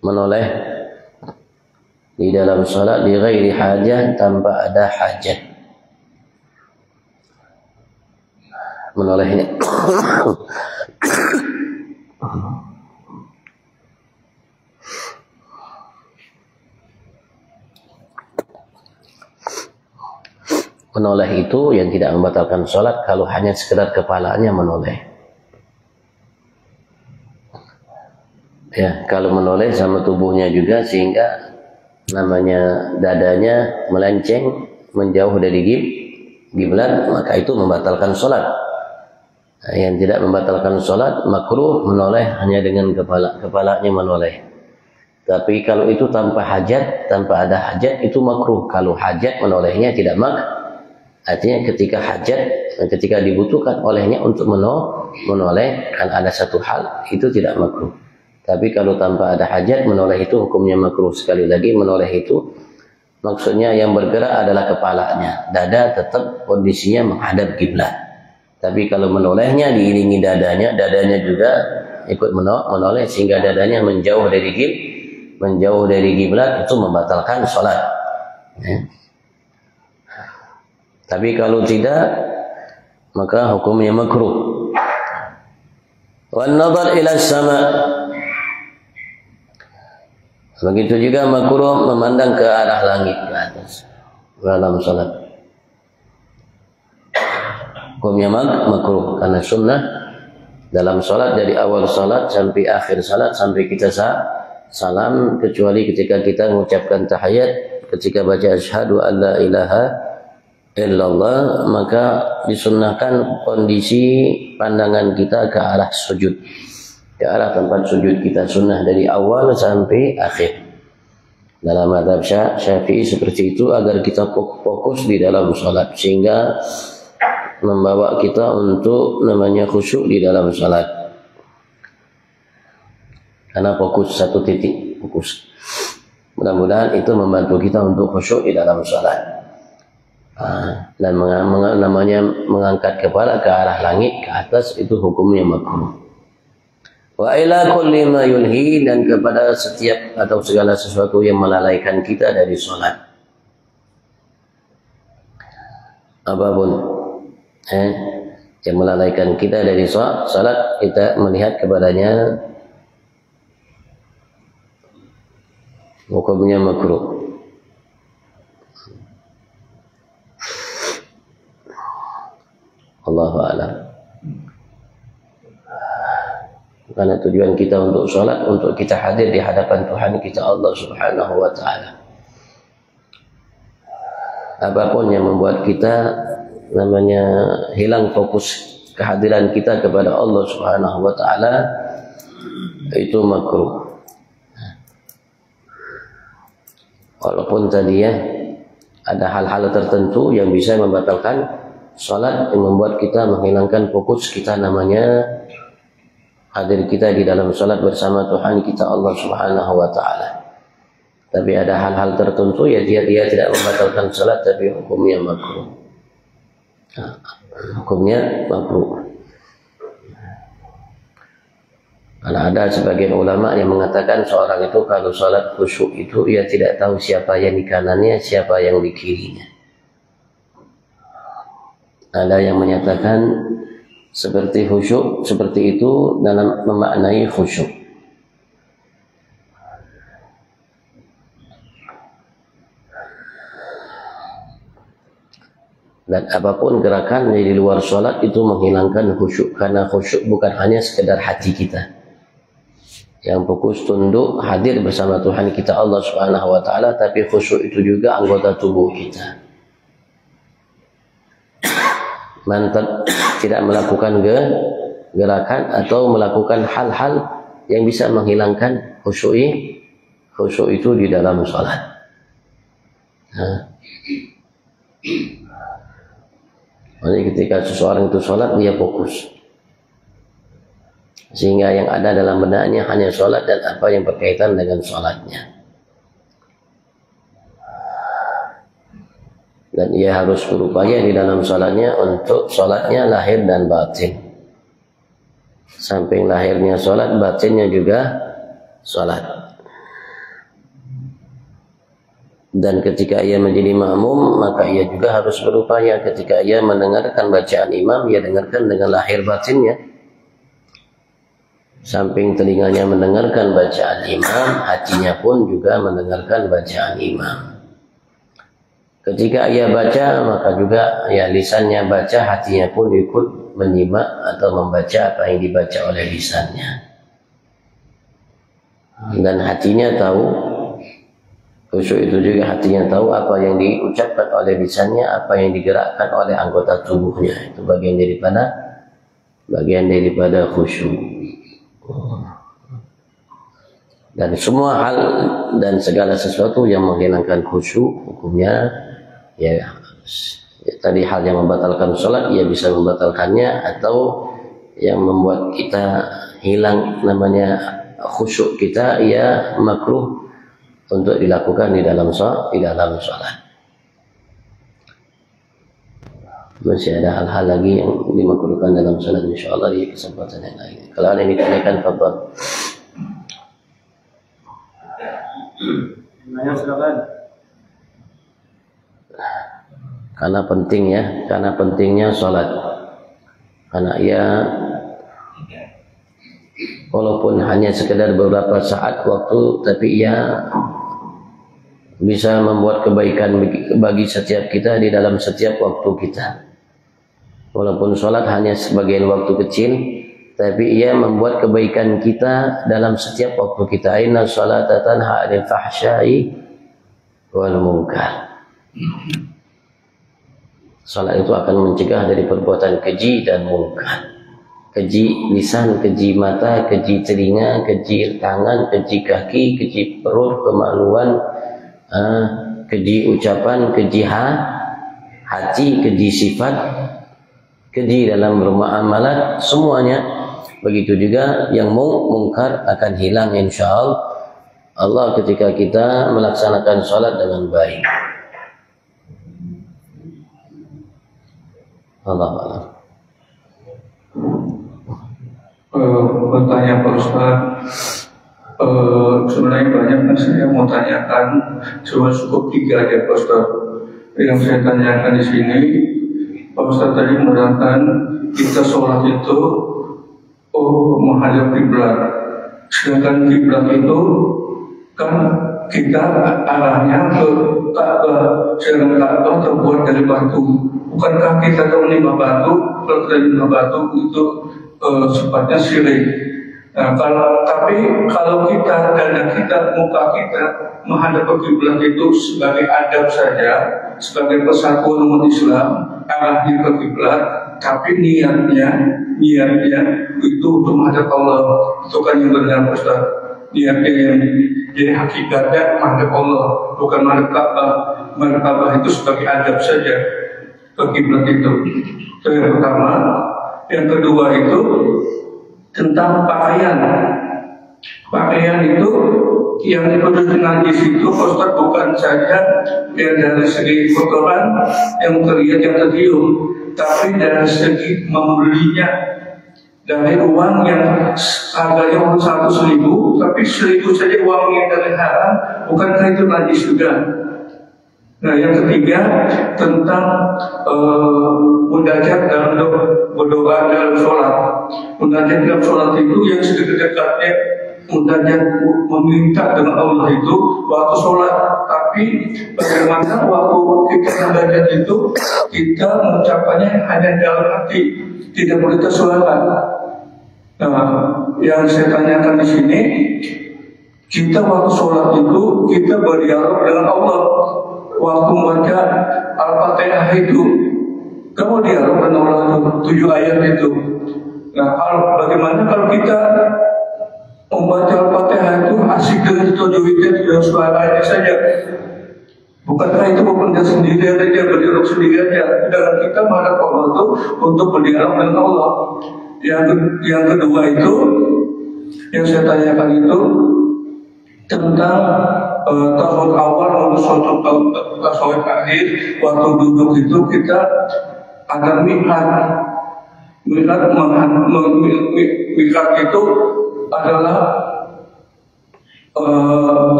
Menoleh di dalam salat di ghairi hajah, tanpa ada hajat. Menolehnya menoleh itu yang tidak membatalkan salat kalau hanya sekedar kepalanya menoleh. Ya, kalau menoleh sama tubuhnya juga sehingga namanya dadanya melenceng menjauh dari kiblat, maka itu membatalkan sholat. Nah, yang tidak membatalkan sholat makruh menoleh hanya dengan kepalanya menoleh. Tapi kalau itu tanpa hajat, tanpa ada hajat itu makruh. Kalau hajat menolehnya tidak artinya ketika hajat, ketika dibutuhkan olehnya untuk menoleh, kan ada satu hal itu tidak makruh. Tapi kalau tanpa ada hajat menoleh itu hukumnya makruh. Sekali lagi menoleh itu maksudnya yang bergerak adalah kepalanya, dada tetap kondisinya menghadap kiblat. Tapi kalau menolehnya diiringi dadanya juga ikut menoleh sehingga dadanya menjauh dari kiblat, itu membatalkan sholat. Ya. Tapi kalau tidak maka hukumnya makruh. Wan nadhar ila sama. Begitu juga makruh memandang ke arah langit, ke atas dalam salat. Hukumnya makruh karena sunnah dalam salat dari awal salat sampai akhir salat sampai kita salam, kecuali ketika kita mengucapkan tahiyat, ketika baca asyhadu an la ilaha illallah, maka disunnahkan kondisi pandangan kita ke arah sujud, ke arah tempat sujud kita, sunnah dari awal sampai akhir. Dalam mazhab Syafi'i seperti itu agar kita fokus di dalam salat sehingga membawa kita untuk namanya khusyuk di dalam salat. Karena fokus satu titik, fokus. Mudah-mudahan itu membantu kita untuk khusyuk di dalam salat. Dan namanya mengangkat kepala ke arah langit, ke atas, itu hukumnya makruh. Wa ila kulli ma yulhi, dan kepada setiap atau segala sesuatu yang melalaikan kita dari sholat. Apapun yang melalaikan kita dari sholat, kita melihat kepadanya, hukumnya makruh. Allahu a'lam. Karena tujuan kita untuk sholat, untuk kita hadir di hadapan Tuhan kita Allah Subhanahu wa ta'ala. Apapun yang membuat kita hilang fokus kehadiran kita kepada Allah Subhanahu wa ta'ala, itu makruh. Walaupun tadi ada hal-hal tertentu yang bisa membatalkan sholat, yang membuat kita menghilangkan fokus kita, namanya hadir kita di dalam sholat bersama Tuhan kita Allah Subhanahu wa ta'ala. Tapi ada hal-hal tertentu dia tidak membatalkan sholat, tapi hukumnya makruh. Hukumnya makruh. Karena ada sebagian ulama yang mengatakan seorang itu kalau sholat khusyuk itu ia tidak tahu siapa yang di kanannya, siapa yang di kirinya. Ada yang menyatakan seperti khusyuk, seperti itu dalam memaknai khusyuk. Dan apapun gerakan di luar sholat itu menghilangkan khusyuk, karena khusyuk bukan hanya sekedar hati kita yang fokus tunduk hadir bersama Tuhan kita Allah Subhanahu wa ta'ala, tapi khusyuk itu juga anggota tubuh kita. Mantap tidak melakukan gerakan atau melakukan hal-hal yang bisa menghilangkan khusyuk itu di dalam sholat. Jadi ketika seseorang itu sholat, dia fokus, sehingga yang ada dalam benaknya hanya sholat dan apa yang berkaitan dengan sholatnya. Dan ia harus berupaya di dalam sholatnya untuk sholatnya lahir dan batin. Samping lahirnya sholat, batinnya juga sholat. Dan ketika ia menjadi makmum, maka ia juga harus berupaya ketika ia mendengarkan bacaan imam, ia dengarkan dengan lahir batinnya. Samping telinganya mendengarkan bacaan imam, hatinya pun juga mendengarkan bacaan imam. Ketika ia baca, maka juga lisannya baca, hatinya pun ikut menyimak atau membaca apa yang dibaca oleh lisannya. Dan hatinya tahu, khusyuk itu juga hatinya tahu apa yang diucapkan oleh lisannya, apa yang digerakkan oleh anggota tubuhnya. Itu bagian daripada khusyuk. Dan semua hal dan segala sesuatu yang menghilangkan khusyuk, hukumnya tadi hal yang membatalkan sholat, ia bisa membatalkannya, atau yang membuat kita hilang namanya khusyuk kita, ia makruh untuk dilakukan di dalam sholat. Masih ada hal-hal lagi yang dimakruhkan dalam sholat, insyaallah di kesempatan yang lain. Kalau ada yang ditanyakan, fadhal. Karena pentingnya sholat. Karena ia walaupun hanya sekedar beberapa saat waktu, tapi ia bisa membuat kebaikan bagi setiap kita di dalam setiap waktu kita. Walaupun sholat hanya sebagian waktu kecil, tapi ia membuat kebaikan kita dalam setiap waktu kita. Inna sholata tanha 'anil fahsya'i wal munkar. Salat itu akan mencegah dari perbuatan keji dan mungkar. Keji lisan, keji mata, keji telinga, keji tangan, keji kaki, keji perut, kemaluan, keji ucapan, keji hati, keji sifat, keji dalam bermuamalah, semuanya. Begitu juga yang mungkar akan hilang insyaallah ketika kita melaksanakan salat dengan baik. Allah. Bertanya Pak Ustaz, sebenarnya banyak yang saya mau tanyakan, cuma cukup 3 aja Pak Ustaz. Yang saya tanyakan di sini, Pak Ustaz tadi menerangkan kita sholat itu menghadap kiblat, sedangkan kiblat itu kan kita arahnya ke Ka'bah, sedangkan Ka'bah terbuat dari batu. Bukankah kita menyembah batu? Kalau kita menyembah batu itu sifatnya syirik. Nah, tapi kalau kita dada kita, muka kita menghadap ke kiblat itu sebagai adab saja, sebagai persatuan umat Islam, arahnya ke kiblat, tapi niatnya itu untuk menghadap Allah. Itu kan yang benar Ustaz. Niatnya yang jadi hakikatnya menghadap Allah, bukan menghadap Ka'bah. Menghadap Ka'bah itu sebagai adab saja ke kiblat itu. Itu yang pertama. Yang kedua itu tentang pakaian. Pakaian itu yang dipenuhi najis itu Ustaz bukan saja yang dari segi kotoran yang terlihat yang tercium, tapi dari segi membelinya, dari uang yang harganya 100.000, tapi 1.000 saja uang yang dari haram, bukankah itu najis juga? Nah, yang ketiga tentang munajat dalam berdoa dalam sholat. Munajat dalam sholat itu yang sedekat-dekatnya munajat meminta dengan Allah itu waktu sholat. Tapi bagaimana waktu kita munajat itu kita mengucapkannya hanya dalam hati, tidak boleh tersuarakan. Nah, yang saya tanyakan di sini, kita waktu sholat itu kita berdialog dengan Allah. Waktu membaca Al-Fatihah itu, kamu dialog dengan Allah itu 7 ayat itu. Nah, bagaimana kalau kita membaca Al-Fatihah itu asik dengan 7 ayat dengan suaranya saja? Bukankah itu berpendam sendiri aja, berdialog sendiri aja? Sedangkan kita menghadap Allah itu untuk berdialog dengan Allah. Yang kedua itu, yang saya tanyakan itu tentang tahun awal untuk suatu tahun akhir, waktu duduk itu kita ada mikat itu adalah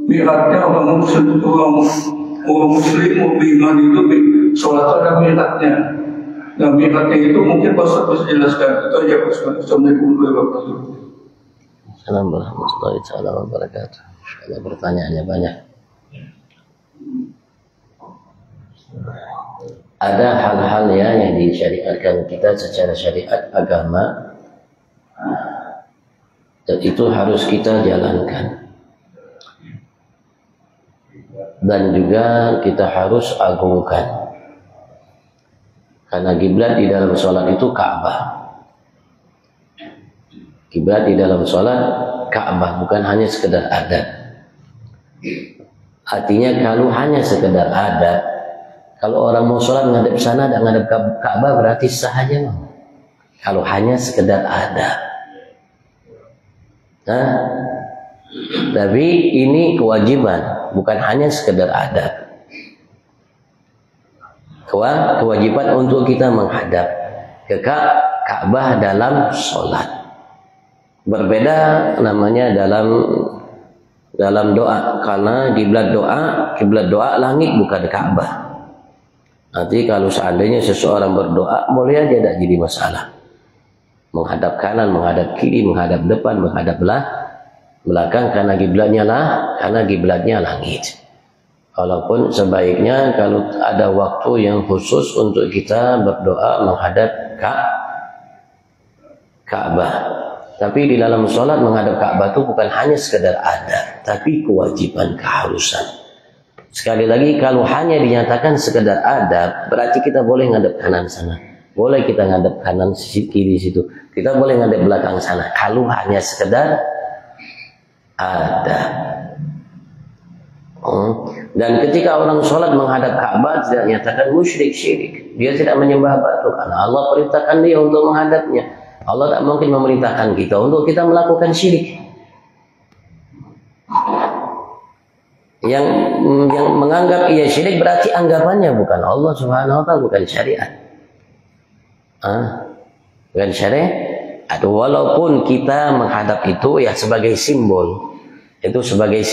mikatnya orang muslim beriman itu sholat ada mikatnya. Nah, mikatnya itu mungkin Pak bisa jelaskan. Itu aja Pak. Assalamualaikum warahmatullahi wabarakatuh. Assalamualaikum warahmatullahi wabarakatuh. Ada pertanyaannya banyak. Ada hal-hal yang disyariatkan kita secara syariat agama, dan itu harus kita jalankan. Dan juga kita harus agungkan. Karena kiblat di dalam sholat itu Ka'bah. Kiblat di dalam sholat Ka'bah, bukan hanya sekedar adat. Artinya kalau hanya sekedar adat, kalau orang mau sholat menghadap sana dan menghadap Ka'bah berarti sah aja. Kalau hanya sekedar adat. Nah, tapi ini kewajiban, bukan hanya sekedar adat. Kewajiban untuk kita menghadap ke Ka'bah dalam sholat. Berbeda namanya dalam doa, karena kiblat doa langit bukan Ka'bah. Nanti kalau seandainya seseorang berdoa boleh aja, tidak jadi masalah. Menghadap kanan, menghadap kiri, menghadap depan, menghadap belakang, karena kiblatnya langit. Walaupun sebaiknya kalau ada waktu yang khusus untuk kita berdoa menghadap Ka'bah. Tapi di dalam sholat menghadap Ka'bah itu bukan hanya sekedar adat, tapi kewajiban, keharusan. Sekali lagi, kalau hanya dinyatakan sekedar adat, berarti kita boleh ngadep kanan sana, boleh kita ngadep kanan kiri situ, kita boleh ngadep belakang sana. Kalau hanya sekedar adat. Dan ketika orang sholat menghadap Ka'bah tidak nyatakan syirik. Dia tidak menyembah batu karena Allah perintahkan dia untuk menghadapnya. Allah tak mungkin memerintahkan kita untuk kita melakukan syirik. Yang menganggap ia syirik berarti anggapannya bukan Allah Subhanahu wa ta'ala, bukan syariat. Bukan syariat. Walaupun kita menghadap itu ya sebagai simbol. Itu sebagai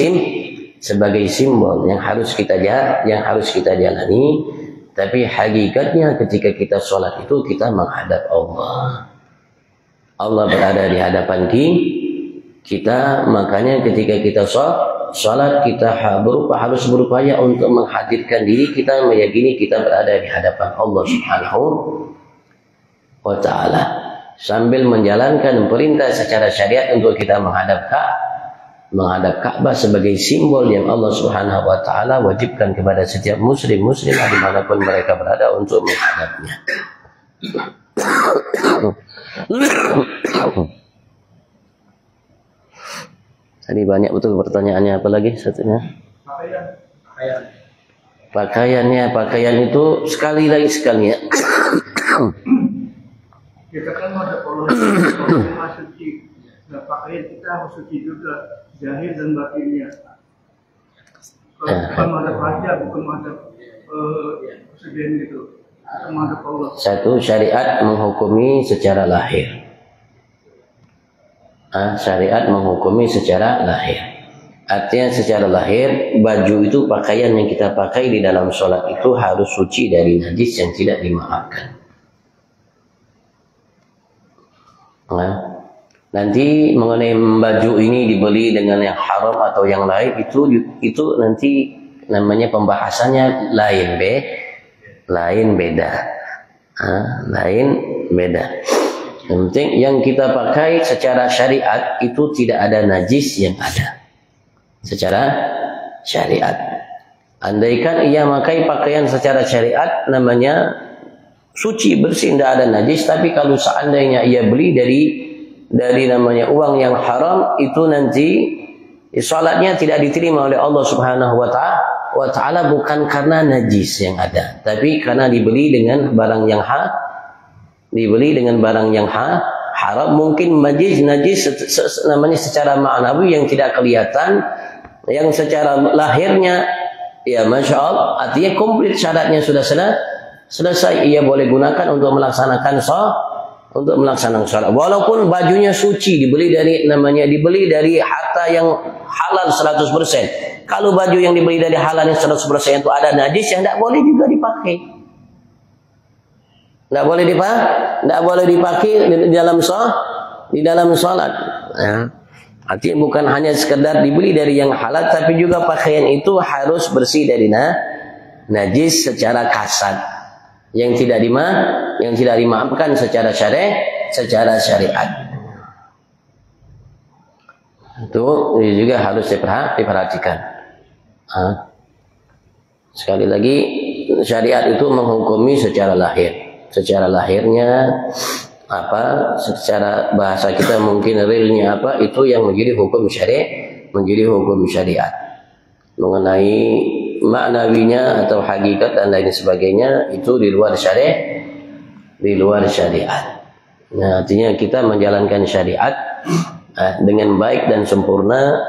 simbol yang harus kita jalani. Tapi hakikatnya ketika kita sholat itu kita menghadap Allah. Allah berada di hadapan kita, makanya ketika kita sholat kita harus berupaya untuk menghadirkan diri kita, meyakini kita berada di hadapan Allah Subhanahu wa Ta'ala, sambil menjalankan perintah secara syariat untuk kita menghadap Ka'bah sebagai simbol yang Allah Subhanahu wa Ta'ala wajibkan kepada setiap muslim dimanapun mereka berada untuk menghadapnya. Tadi banyak betul pertanyaannya, apa lagi satunya? Pakaian itu sekali ya. Kita kan ada pola suci. Nah, pakaian kita harus suci juga, zahir dan batinnya. Bukan ada pajak, bukan ada presiden gitu. Satu, syariat menghukumi secara lahir. Syariat menghukumi secara lahir. Artinya secara lahir, baju itu pakaian yang kita pakai di dalam sholat itu harus suci dari najis yang tidak dimaafkan. Nanti mengenai baju ini dibeli dengan yang haram atau yang lain, itu nanti namanya pembahasannya lain beda. Yang penting yang kita pakai secara syariat itu tidak ada najis yang ada secara syariat. Andaikan ia pakai pakaian secara syariat namanya suci, bersih, tidak ada najis. Tapi kalau seandainya ia beli dari namanya uang yang haram, itu nanti salatnya tidak diterima oleh Allah Subhanahu wa Ta'ala, bukan karena najis yang ada, tapi karena dibeli dengan barang yang haram. Mungkin najis namanya secara ma'nawi yang tidak kelihatan, yang secara lahirnya ya Masya Allah artinya komplit, syaratnya sudah selesai, ia boleh gunakan untuk melaksanakan sholat. Walaupun bajunya suci, dibeli dari harta yang halal 100%. Kalau baju yang dibeli dari halal yang 100% itu ada najis, yang tidak boleh juga dipakai. Tidak boleh dipakai di dalam sholat. Artinya bukan hanya sekedar dibeli dari yang halal, tapi juga pakaian itu harus bersih dari najis secara kasat, yang tidak dimaafkan secara syariat. Itu juga harus diperhatikan. Sekali lagi, syariat itu menghukumi secara lahir. Secara lahirnya apa, secara bahasa kita mungkin realnya apa, itu yang menjadi hukum syariat. Mengenai maknawinya atau hakikat dan lain sebagainya itu di luar syariat. Nah, artinya kita menjalankan syariat dengan baik dan sempurna,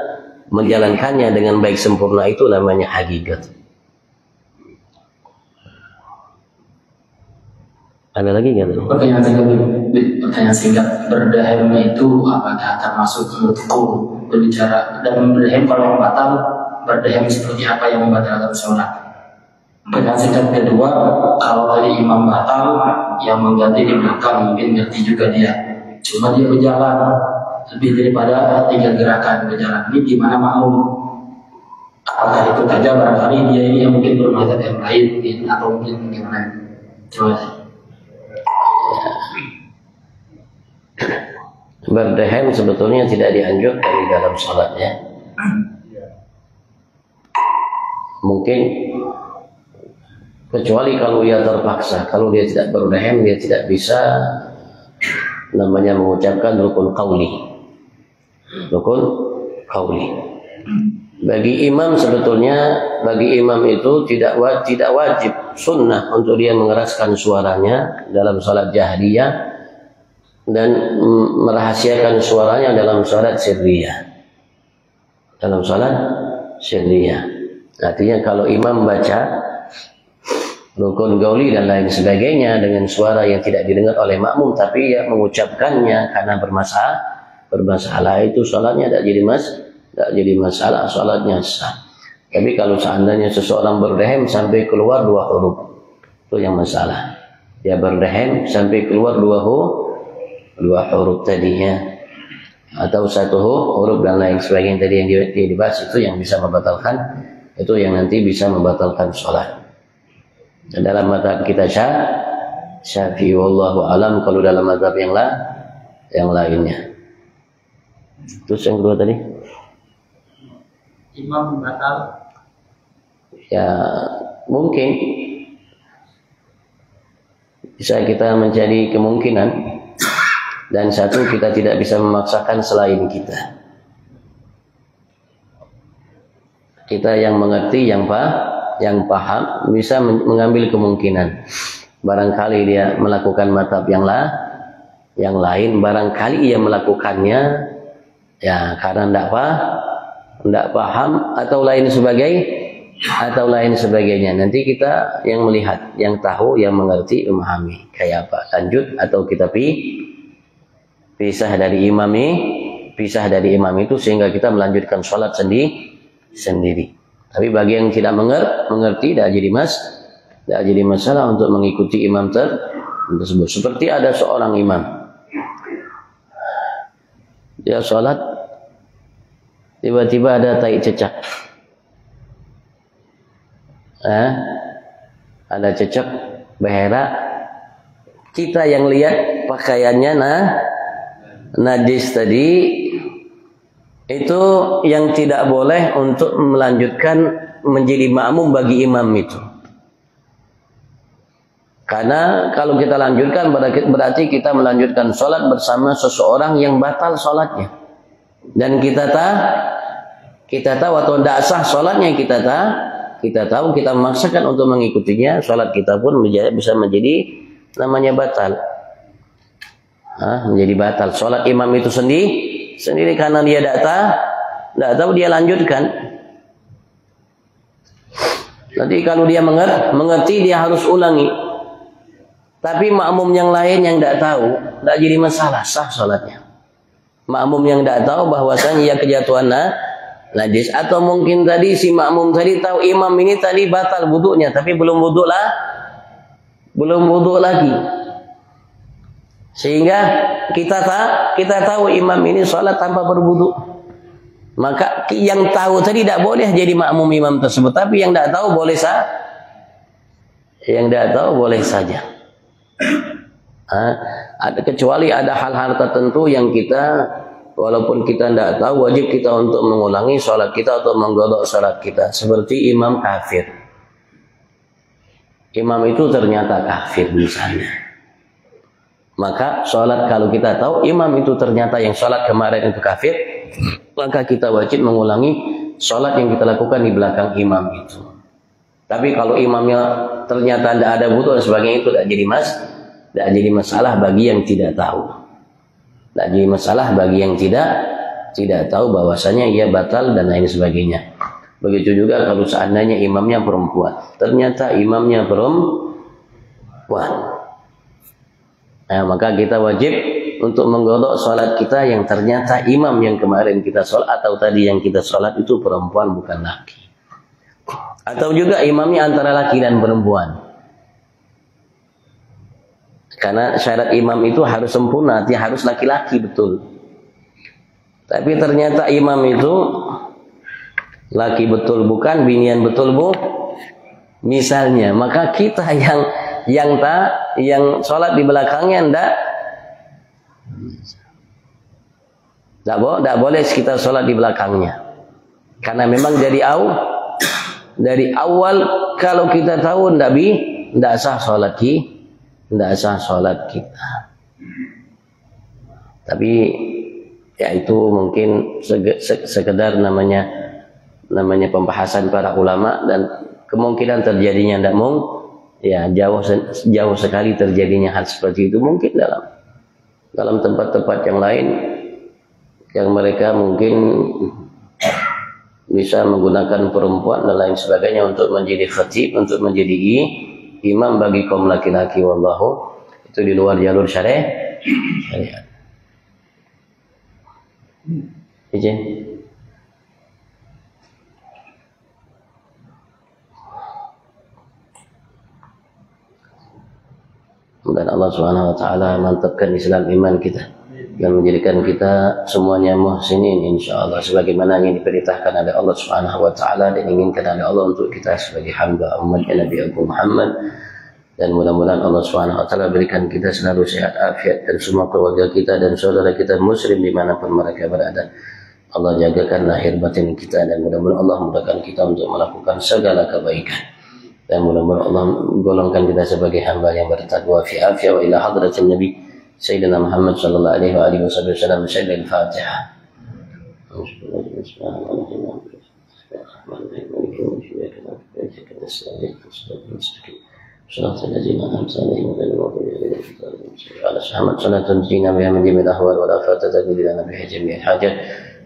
menjalankannya dengan baik sempurna itu namanya hakikat. Ada lagi nggak? Pertanyaan singkat, berdahem itu apakah termasuk rukun? Berbicara dan berdahem, kalau batal berdahem seperti apa yang membatalkan sholat? Pertanyaan singkat kedua, kalau tadi imam batal, yang mengganti di belakang mungkin ngerti juga dia, cuma dia berjalan lebih daripada 3 gerakan berjalan, ini gimana makmum? Apakah itu saja barangkali dia ini yang mungkin bermadzhab yang lain mungkin, atau mungkin gimana? Terima kasih. Berdehem sebetulnya tidak dianjurkan di dalam sholatnya. Mungkin kecuali kalau ia terpaksa. Kalau dia tidak berdehem, dia tidak bisa namanya mengucapkan rukun qauli. Bagi imam sebetulnya, bagi imam itu tidak wajib, sunnah untuk dia mengeraskan suaranya dalam salat jahriyah dan merahasiakan suaranya dalam salat sirriyah. Artinya kalau imam baca rukun gauli dan lain sebagainya dengan suara yang tidak didengar oleh makmum, tapi ya mengucapkannya karena bermasalah, itu salatnya tidak jadi masalah, salatnya sah. Tapi kalau seandainya seseorang berdehem sampai keluar 2 huruf, itu yang masalah. Dia berdehem sampai keluar 2 huruf tadinya, atau 1 huruf dan lain sebagainya tadi yang dibahas, itu yang bisa membatalkan, itu yang nanti bisa membatalkan sholat. Dalam mazhab kita Syafi'i wallahu alam. Kalau dalam mazhab yang lainnya. Terus yang kedua tadi? Imam batal. Ya mungkin bisa kita mencari kemungkinan, dan satu kita tidak bisa memaksakan selain kita. Kita yang mengerti, yang paham bisa mengambil kemungkinan. Barangkali dia melakukan mazhab yang lain, barangkali ia melakukannya ya karena tidak paham atau lain sebagainya. Nanti kita yang melihat, yang tahu, yang mengerti, memahami kayak apa, lanjut atau kita pisah dari imam itu sehingga kita melanjutkan sholat sendiri. Tapi bagi yang tidak mengerti, tidak jadi masalah untuk mengikuti imam tersebut. Seperti ada seorang imam, dia sholat, tiba-tiba ada tai cecak, ada cecak berak. Kita yang lihat pakaiannya najis tadi, itu yang tidak boleh untuk melanjutkan menjadi makmum bagi imam itu. Karena kalau kita lanjutkan berarti kita melanjutkan sholat bersama seseorang yang batal sholatnya. Dan kita tahu atau tidak sah sholatnya, kita tahu, kita memaksakan untuk mengikutinya, sholat kita pun bisa menjadi namanya batal. Menjadi batal. Sholat imam itu sendiri karena dia tidak tahu, dia lanjutkan. Nanti kalau dia mengerti, dia harus ulangi. Tapi makmum yang lain yang tidak tahu, tidak jadi masalah, sah sholatnya. Makmum yang tidak tahu bahwasanya ia kejatuhan najis, atau mungkin tadi si makmum tadi tahu imam ini tadi batal wuduknya, tapi belum wuduk lagi. Sehingga kita tahu imam ini sholat tanpa berwudu. Maka yang tahu tadi tidak boleh jadi makmum imam tersebut, tapi yang tidak tahu boleh saja. Kecuali ada hal-hal tertentu yang kita, walaupun kita tidak tahu, wajib kita untuk mengulangi sholat kita atau menggodok sholat kita. Seperti imam kafir. Imam itu ternyata kafir misalnya. Maka sholat, kalau kita tahu imam itu ternyata yang sholat kemarin itu kafir, maka kita wajib mengulangi sholat yang kita lakukan di belakang imam itu. Tapi kalau imamnya ternyata tidak ada wudu dan sebagainya, itu tidak jadi masalah bagi yang tidak tahu. Tidak jadi masalah bagi yang tidak tahu bahwasanya ia batal dan lain sebagainya. Begitu juga kalau seandainya imamnya perempuan, ternyata imamnya perempuan. Maka kita wajib untuk menggodok sholat kita yang ternyata imam yang kemarin kita sholat atau tadi yang kita sholat itu perempuan bukan laki. Atau juga imamnya antara laki dan perempuan. Karena syarat imam itu harus sempurna, dia harus laki-laki betul. Tapi ternyata imam itu laki betul bukan, binian betul misalnya, maka kita yang sholat di belakangnya tidak boleh kita sholat di belakangnya, karena memang dari awal kalau kita tahu tidak sah sholat kita. Tapi ya itu mungkin sekedar namanya pembahasan para ulama, dan kemungkinan terjadinya jauh sekali terjadinya hal seperti itu. Mungkin dalam tempat-tempat yang lain yang mereka mungkin bisa menggunakan perempuan dan lain sebagainya untuk menjadi khatib, untuk menjadi imam bagi kaum laki-laki, wallahu itu di luar jalur syariat. Izin. Dan Allah Subhanahu wa taala mantapkan Islam iman kita dan menjadikan kita semuanya muhsinin insyaallah sebagaimana yang diperintahkan oleh Allah Subhanahu wa taala dan diinginkan oleh Allah untuk kita sebagai hamba umatnya Nabi Abu Muhammad. Dan mudah-mudahan Allah Subhanahu wa taala berikan kita selalu sehat afiat dan semua keluarga kita dan saudara kita muslim dimanapun mereka berada. Allah jagakan lahir batin kita dan mudah-mudahan Allah mudahkan kita untuk melakukan segala kebaikan. Dan mudah-mudahan Allah golongkan kita sebagai hamba yang bertakwa fi afiyah wa ila hadratin Nabi Sayyidina Muhammad sallallahu alaihi wa alihi wasallam. Al-Fatihah. صراط الذين أنعمت عليهم غير المغضوب عليهم ولا الضالين. على محمد صلاة تنجينا بها من جميع الأهوال والآفات تزول لنا بها جميع الحاجات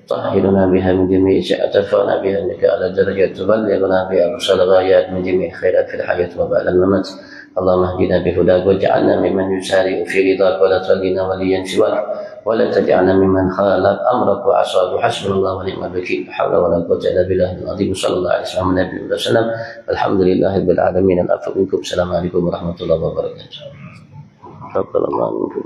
طهرنا بها من جميع السيئات ترفعنا بها إنك على الدرجات تبلغنا بها أقصى الغايات من جميع الخيرات في الحياة وبعد الممات. اللهم اهدنا بهداك واجعلنا ممن يسارع في رضاك ولا تولنا وليا سواك ولا تجعلنا ممن خالف أمرك وعصاك. حسبنا الله ونعم الوكيل. لا حول ولا قوة إلا بالله العظيم. صلى الله عليه وسلم. الحمد لله رب العالمين. العفو منكم. السلام عليكم ورحمة الله وبركاته. تقبل الله منكم.